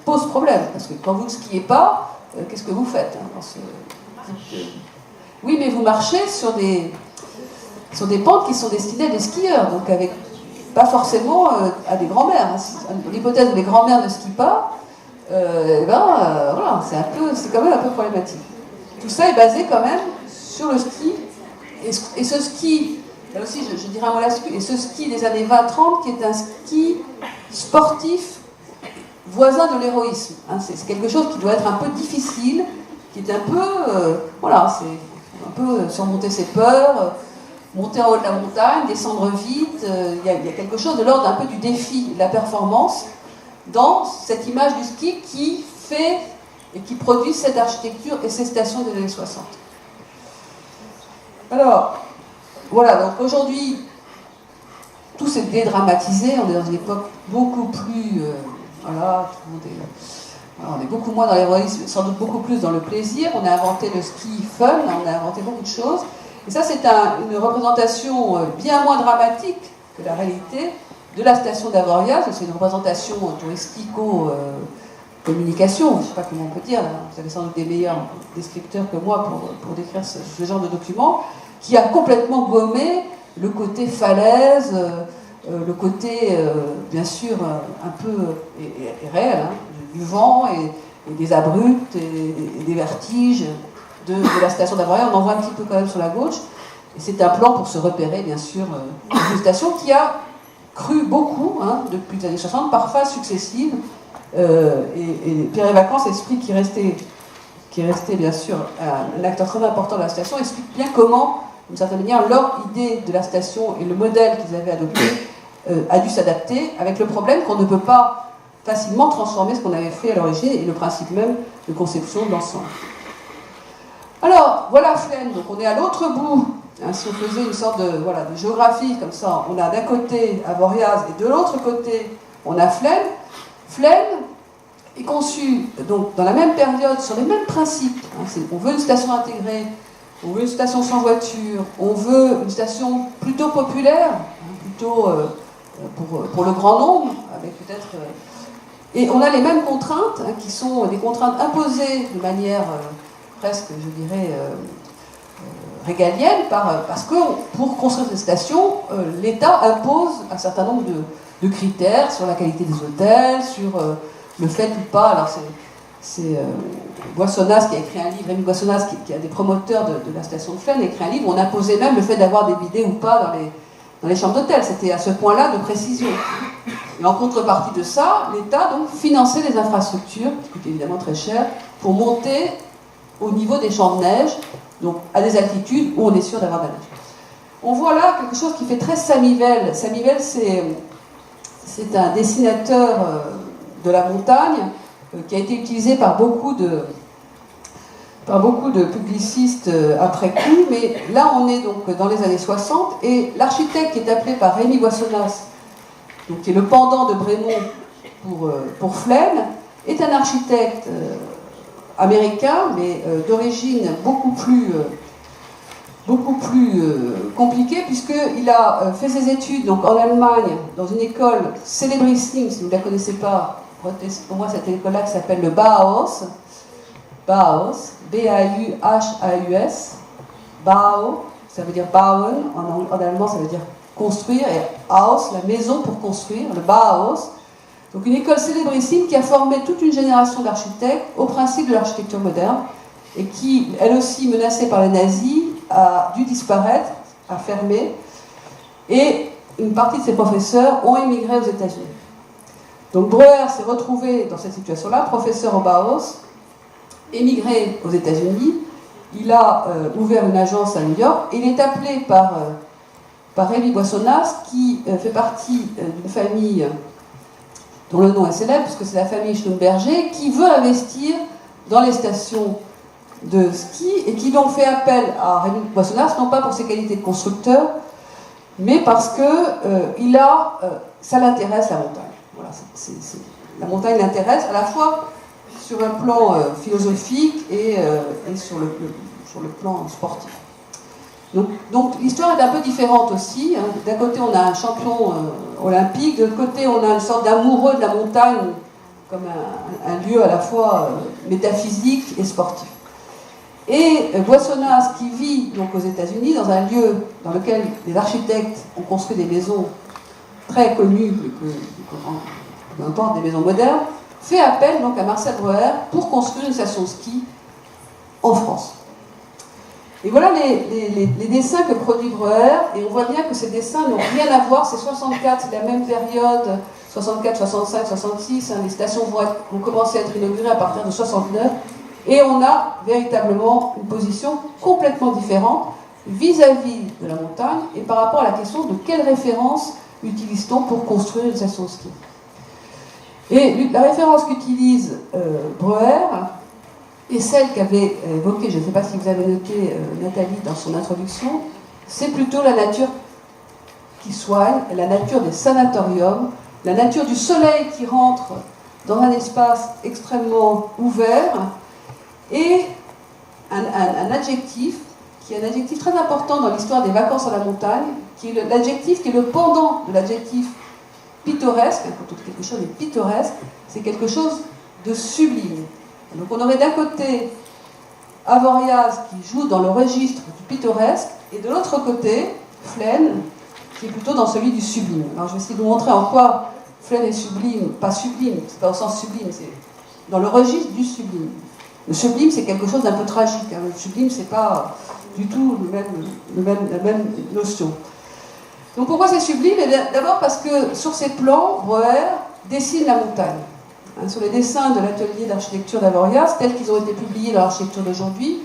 pose problème. Parce que quand vous ne skiez pas, qu'est-ce que vous faites Oui, mais vous marchez sur des pentes qui sont destinées à des skieurs, donc pas forcément à des grands-mères. Hein. L'hypothèse où les grands-mères ne skient pas, voilà, c'est quand même un peu problématique. Tout ça est basé quand même sur le ski. Et ce ski, là aussi je dirais un mot là-dessus, et ce ski des années 20-30 qui est un ski sportif voisin de l'héroïsme. Hein, c'est quelque chose qui doit être un peu difficile, qui est un peu, c'est un peu surmonter ses peurs, monter en haut de la montagne, descendre vite. Il y a quelque chose de l'ordre un peu du défi, de la performance, dans cette image du ski qui fait et qui produit cette architecture et ces stations des années 60. Alors, voilà, donc aujourd'hui, tout s'est dédramatisé, on est dans une époque beaucoup plus... voilà, tout le monde est... on est beaucoup moins dans l'héroïsme, sans doute beaucoup plus dans le plaisir. On a inventé le ski fun, on a inventé beaucoup de choses. Et ça, c'est une représentation bien moins dramatique que la réalité de la station d'Avoriaz. C'est une représentation touristico-communication, je ne sais pas comment on peut dire, vous avez sans doute des meilleurs descripteurs que moi pour décrire ce genre de document, qui a complètement gommé le côté falaise, le côté, bien sûr, un peu réel, hein, du vent et des abrupts et des vertiges de la station d'Avoria. On en voit un petit peu quand même sur la gauche. Et c'est un plan pour se repérer, bien sûr, une station qui a cru beaucoup, hein, depuis les années 60, par phases successives. Et Pierre et Vacances, Esprit qui restait bien sûr un acteur très important de la station, explique bien comment, d'une certaine manière, leur idée de la station et le modèle qu'ils avaient adopté a dû s'adapter, avec le problème qu'on ne peut pas facilement transformer ce qu'on avait fait à l'origine et le principe même de conception de l'ensemble. Alors, voilà Flaine, donc on est à l'autre bout. Hein, si on faisait une sorte de géographie comme ça, on a d'un côté Avoriaz et de l'autre côté on a Flaine. Flaine est conçu donc dans la même période sur les mêmes principes. Hein, on veut une station intégrée, on veut une station sans voiture, on veut une station plutôt populaire, hein, plutôt pour le grand nombre, avec peut-être. Et on a les mêmes contraintes, hein, qui sont des contraintes imposées de manière presque, je dirais, régalienne, parce que pour construire cette station, l'État impose un certain nombre de critères sur la qualité des hôtels, sur le fait ou pas. Alors c'est Boissonnas qui a écrit un livre, Rémi Boissonnas, qui est un des promoteurs de la station de Flaine, a écrit un livre où on imposait même le fait d'avoir des bidets ou pas dans les chambres d'hôtel. C'était à ce point-là de précision. Et en contrepartie de ça, l'État donc finançait les infrastructures, qui coûtaient évidemment très cher, pour monter au niveau des champs de neige, donc à des altitudes où on est sûr d'avoir de la neige. On voit là quelque chose qui fait très Samivelle. Samivelle, c'est un dessinateur de la montagne qui a été utilisé par beaucoup de publicistes après coup, mais là on est donc dans les années 60, et l'architecte qui est appelé par Rémi Boissonnas, donc qui est le pendant de Brémond pour Flaine, est un architecte américain, mais d'origine beaucoup plus compliquée, puisqu'il a fait ses études donc, en Allemagne, dans une école célébrissime, si vous ne la connaissez pas, pour moi cette école-là qui s'appelle le Bauhaus, B-A-U-H-A-U-S, Bau, ça veut dire bauen, en allemand ça veut dire construire, et Haus, la maison pour construire, le Bauhaus. Donc une école célébrissime qui a formé toute une génération d'architectes au principe de l'architecture moderne, et qui, elle aussi menacée par les nazis, a dû disparaître, a fermé, et une partie de ses professeurs ont émigré aux États-Unis. Donc Breuer s'est retrouvé dans cette situation-là, professeur au Bauhaus, émigré aux États-Unis. Il a ouvert une agence à New York, et il est appelé par Rémi Boissonnas, qui fait partie d'une famille dont le nom est célèbre, puisque c'est la famille Schlumberger, qui veut investir dans les stations de ski, et qui donc fait appel à Rémi Boissonnas, non pas pour ses qualités de constructeur, mais parce que ça l'intéresse, la montagne. Voilà, la montagne l'intéresse, à la fois sur un plan philosophique et sur le plan sportif. Donc l'histoire est un peu différente aussi. Hein. D'un côté, on a un champion olympique, de l'autre côté, on a une sorte d'amoureux de la montagne, comme un lieu à la fois métaphysique et sportif. Et Boissonnas, qui vit donc aux États-Unis, dans un lieu dans lequel les architectes ont construit des maisons très connues, peu importe, des maisons modernes, fait appel donc à Marcel Breuer pour construire une station de ski en France. Et voilà les dessins que produit Breuer, et on voit bien que ces dessins n'ont rien à voir. C'est 64, c'est la même période, 64, 65, 66, hein, les stations vont commencer à être inaugurées à partir de 69, et on a véritablement une position complètement différente vis-à-vis de la montagne, et par rapport à la question de quelle référence utilise-t-on pour construire une station de ski. Et la référence qu'utilise Breuer, et celle qu'avait évoquée, je ne sais pas si vous avez noté Nathalie dans son introduction, c'est plutôt la nature qui soigne, la nature des sanatoriums, la nature du soleil qui rentre dans un espace extrêmement ouvert, et un adjectif qui est un adjectif très important dans l'histoire des vacances à la montagne, qui est l'adjectif qui est le pendant de l'adjectif pittoresque. Quand quelque chose est pittoresque, c'est quelque chose de sublime. Donc on aurait d'un côté Avoriaz qui joue dans le registre du pittoresque, et de l'autre côté, Flaine, qui est plutôt dans celui du sublime. Alors je vais essayer de vous montrer en quoi Flaine est sublime, pas sublime, c'est pas au sens sublime, c'est dans le registre du sublime. Le sublime, c'est quelque chose d'un peu tragique. Hein. Le sublime, c'est pas du tout la même notion. Donc pourquoi c'est sublime? D'abord parce que sur ces plans, Breuer dessine la montagne. Hein, sur les dessins de l'atelier d'architecture d'Avoriaz, tels qu'ils ont été publiés dans l'architecture d'aujourd'hui,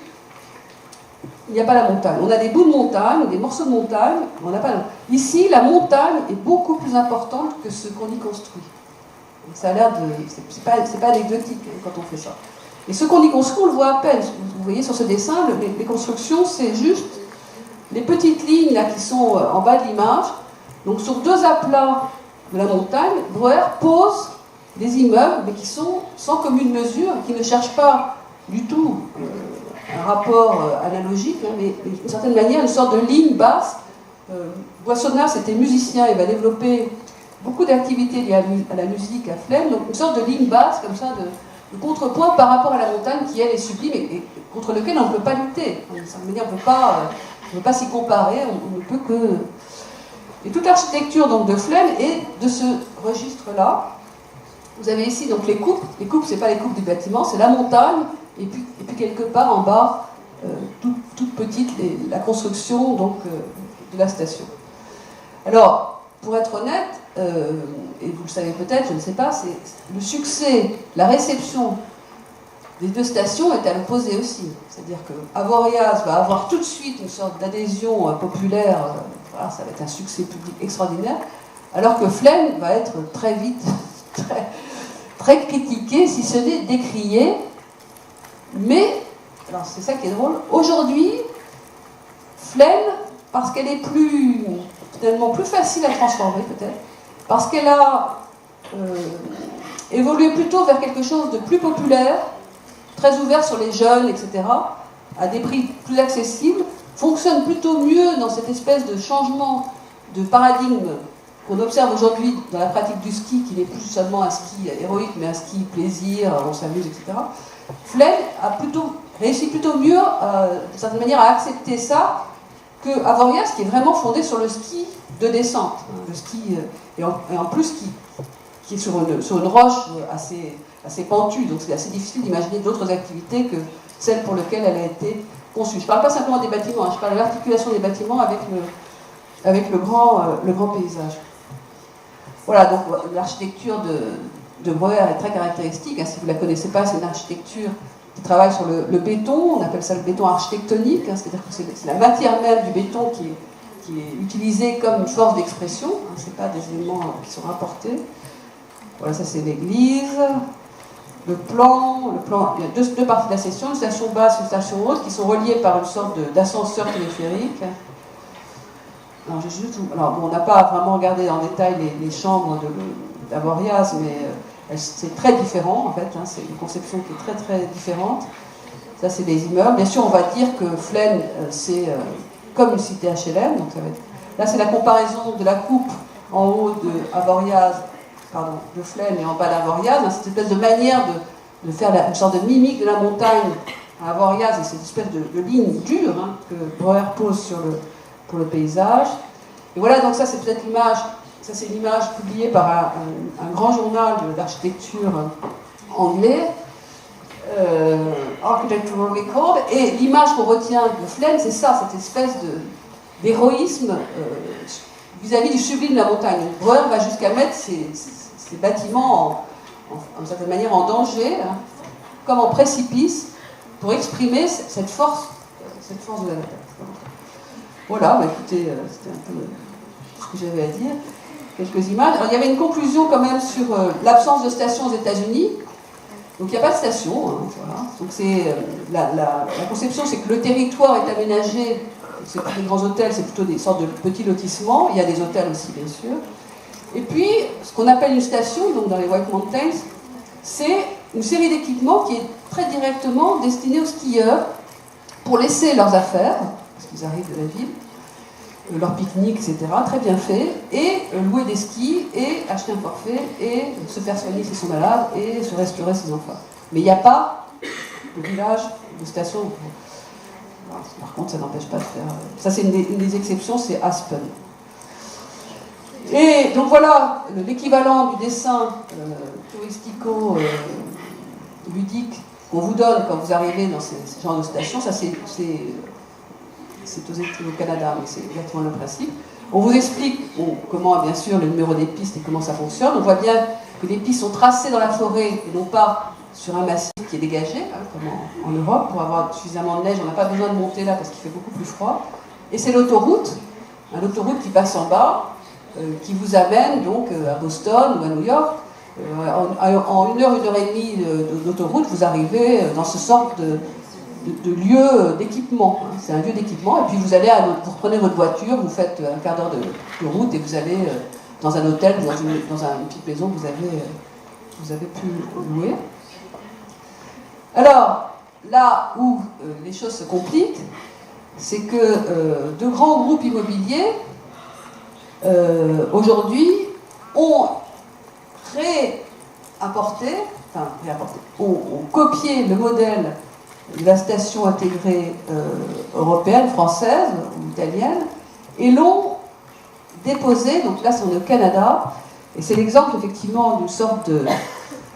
il n'y a pas la montagne. On a des bouts de montagne, des morceaux de montagne, on n'a pas. Ici, la montagne est beaucoup plus importante que ce qu'on y construit. Et ça a l'air de. C'est pas anecdotique quand on fait ça. Et ce qu'on y construit, on le voit à peine. Vous voyez sur ce dessin, les constructions, c'est juste les petites lignes là qui sont en bas de l'image. Donc sur deux aplats de la montagne, Breuer pose des immeubles, mais qui sont sans commune mesure, qui ne cherchent pas du tout un rapport analogique, hein, mais d'une certaine manière une sorte de ligne basse. Boissonnat, c'était musicien, il va développer beaucoup d'activités liées à la musique, à Flaine, donc une sorte de ligne basse, comme ça, de contrepoint par rapport à la montagne qui, elle, est sublime et contre lequel on ne peut pas lutter. D'une certaine manière, on ne peut pas s'y comparer, on ne peut que... Et toute l'architecture donc, de Flaine est de ce registre-là. Vous avez ici donc les coupes. Les coupes, ce n'est pas les coupes du bâtiment, c'est la montagne, et puis quelque part en bas, toute petite, la construction donc, de la station. Alors, pour être honnête, et vous le savez peut-être, je ne sais pas, c'est le succès, la réception des deux stations est à l'opposé aussi. C'est-à-dire que Avoriaz va avoir tout de suite une sorte d'adhésion populaire, voilà, ça va être un succès public extraordinaire, alors que Flaine va être très vite, très critiqué, si ce n'est décrié. Mais, alors c'est ça qui est drôle, aujourd'hui, Flaine, parce qu'elle est finalement plus facile à transformer peut-être, parce qu'elle a évolué plutôt vers quelque chose de plus populaire, très ouvert sur les jeunes, etc., à des prix plus accessibles, fonctionne plutôt mieux dans cette espèce de changement de paradigme qu'on observe aujourd'hui dans la pratique du ski, qui n'est plus seulement un ski héroïque, mais un ski plaisir, on s'amuse, etc. Flaine a réussi plutôt mieux, d'une certaine manière, à accepter ça que Avoriaz, qui est vraiment fondé sur le ski de descente. Le ski, et en plus, qui est sur une roche assez pentue, donc c'est assez difficile d'imaginer d'autres activités que celles pour lesquelles elle a été conçue. Je ne parle pas simplement des bâtiments, hein, je parle de l'articulation des bâtiments avec le grand paysage. Voilà, donc l'architecture de Breuer est très caractéristique. Hein, si vous ne la connaissez pas, c'est une architecture qui travaille sur le béton, on appelle ça le béton architectonique, hein, c'est-à-dire que c'est la matière même du béton qui est utilisée comme une force d'expression, hein, ce n'est pas des éléments qui sont rapportés. Voilà, ça c'est l'église, le plan, il y a deux parties de la station, une station basse et une station haute, qui sont reliées par une sorte d'ascenseur téléphérique. Alors, bon, on n'a pas vraiment regardé en détail les chambres d'Avoriaz, mais c'est très différent en fait, hein, c'est une conception qui est très très différente. Ça c'est des immeubles. Bien sûr on va dire que Flaine c'est comme une cité HLM, donc ça va être... Là c'est la comparaison de la coupe en haut de Flaine et en bas d'Avoriaz, hein, cette espèce de manière de faire une sorte de mimique de la montagne à Avoriaz, et cette espèce de ligne dure hein, que Breuer pose pour le paysage. Et voilà, donc ça c'est peut-être l'image. Ça, c'est une image publiée par un grand journal d'architecture anglais, Architectural Record, et l'image qu'on retient de Flaine, c'est ça, cette espèce d'héroïsme vis-à-vis du sublime de la montagne. Breuer va jusqu'à mettre ces bâtiments, en certaine manière, en danger, hein, comme en précipice, pour exprimer cette force de la montagne. Voilà, bah, écoutez, c'était un peu ce que j'avais à dire. Quelques images. Alors, il y avait une conclusion quand même sur l'absence de station aux États-Unis. Donc il n'y a pas de station. Hein, voilà. Donc c'est la conception, c'est que le territoire est aménagé. C'est pas des grands hôtels, c'est plutôt des sortes de petits lotissements. Il y a des hôtels aussi, bien sûr. Et puis, ce qu'on appelle une station, donc dans les White Mountains, c'est une série d'équipements qui est très directement destinée aux skieurs pour laisser leurs affaires, parce qu'ils arrivent de la ville, leur pique-nique, etc., très bien fait, et louer des skis, et acheter un forfait, et se faire soigner s'ils sont malades, et se restaurer ses enfants. Mais il n'y a pas de village, de station. Par contre, ça n'empêche pas de faire... Ça, c'est une des exceptions, c'est Aspen. Et donc voilà l'équivalent du dessin touristico-ludique qu'on vous donne quand vous arrivez dans ce genre de station. Ça, c'est au Canada, mais c'est exactement le principe. On vous explique comment, bien sûr, le numéro des pistes et comment ça fonctionne. On voit bien que les pistes sont tracées dans la forêt et non pas sur un massif qui est dégagé, hein, comme en Europe. Pour avoir suffisamment de neige, on n'a pas besoin de monter là parce qu'il fait beaucoup plus froid. Et c'est l'autoroute qui passe en bas, qui vous amène donc à Boston ou à New York. En 1 heure, 1 heure et demie d'autoroute, vous arrivez dans ce sorte de lieu d'équipement. Hein. C'est un lieu d'équipement, et puis vous reprenez votre voiture, vous faites un quart d'heure de route, et vous allez dans un hôtel, dans une petite maison que vous avez pu louer. Alors, là où les choses se compliquent, c'est que de grands groupes immobiliers, aujourd'hui, ont ont copié le modèle de la station intégrée européenne, française ou italienne, et l'ont déposé, donc là c'est au Canada, et c'est l'exemple effectivement d'une sorte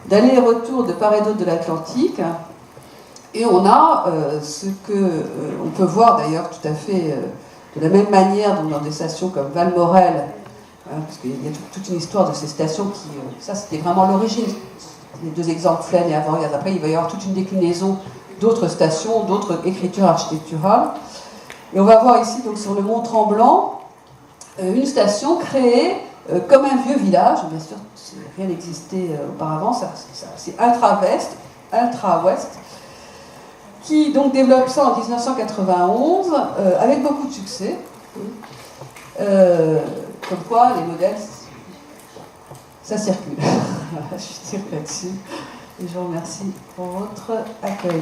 d'aller-retour de part et d'autre de l'Atlantique, et on a ce que on peut voir d'ailleurs tout à fait de la même manière dans des stations comme Valmorel, parce qu'il y a toute une histoire de ces stations qui, ça c'était vraiment l'origine, les 2 exemples Flaine et Avoriaz. Après il va y avoir toute une déclinaison d'autres stations, d'autres écritures architecturales. Et on va voir ici, donc, sur le Mont Tremblant, une station créée comme un vieux village. Bien sûr, rien n'existait auparavant, c'est Ultra-West, qui donc développe ça en 1991 avec beaucoup de succès. Comme quoi, les modèles, ça circule. Voilà, je tire là-dessus. Et je vous remercie pour votre accueil.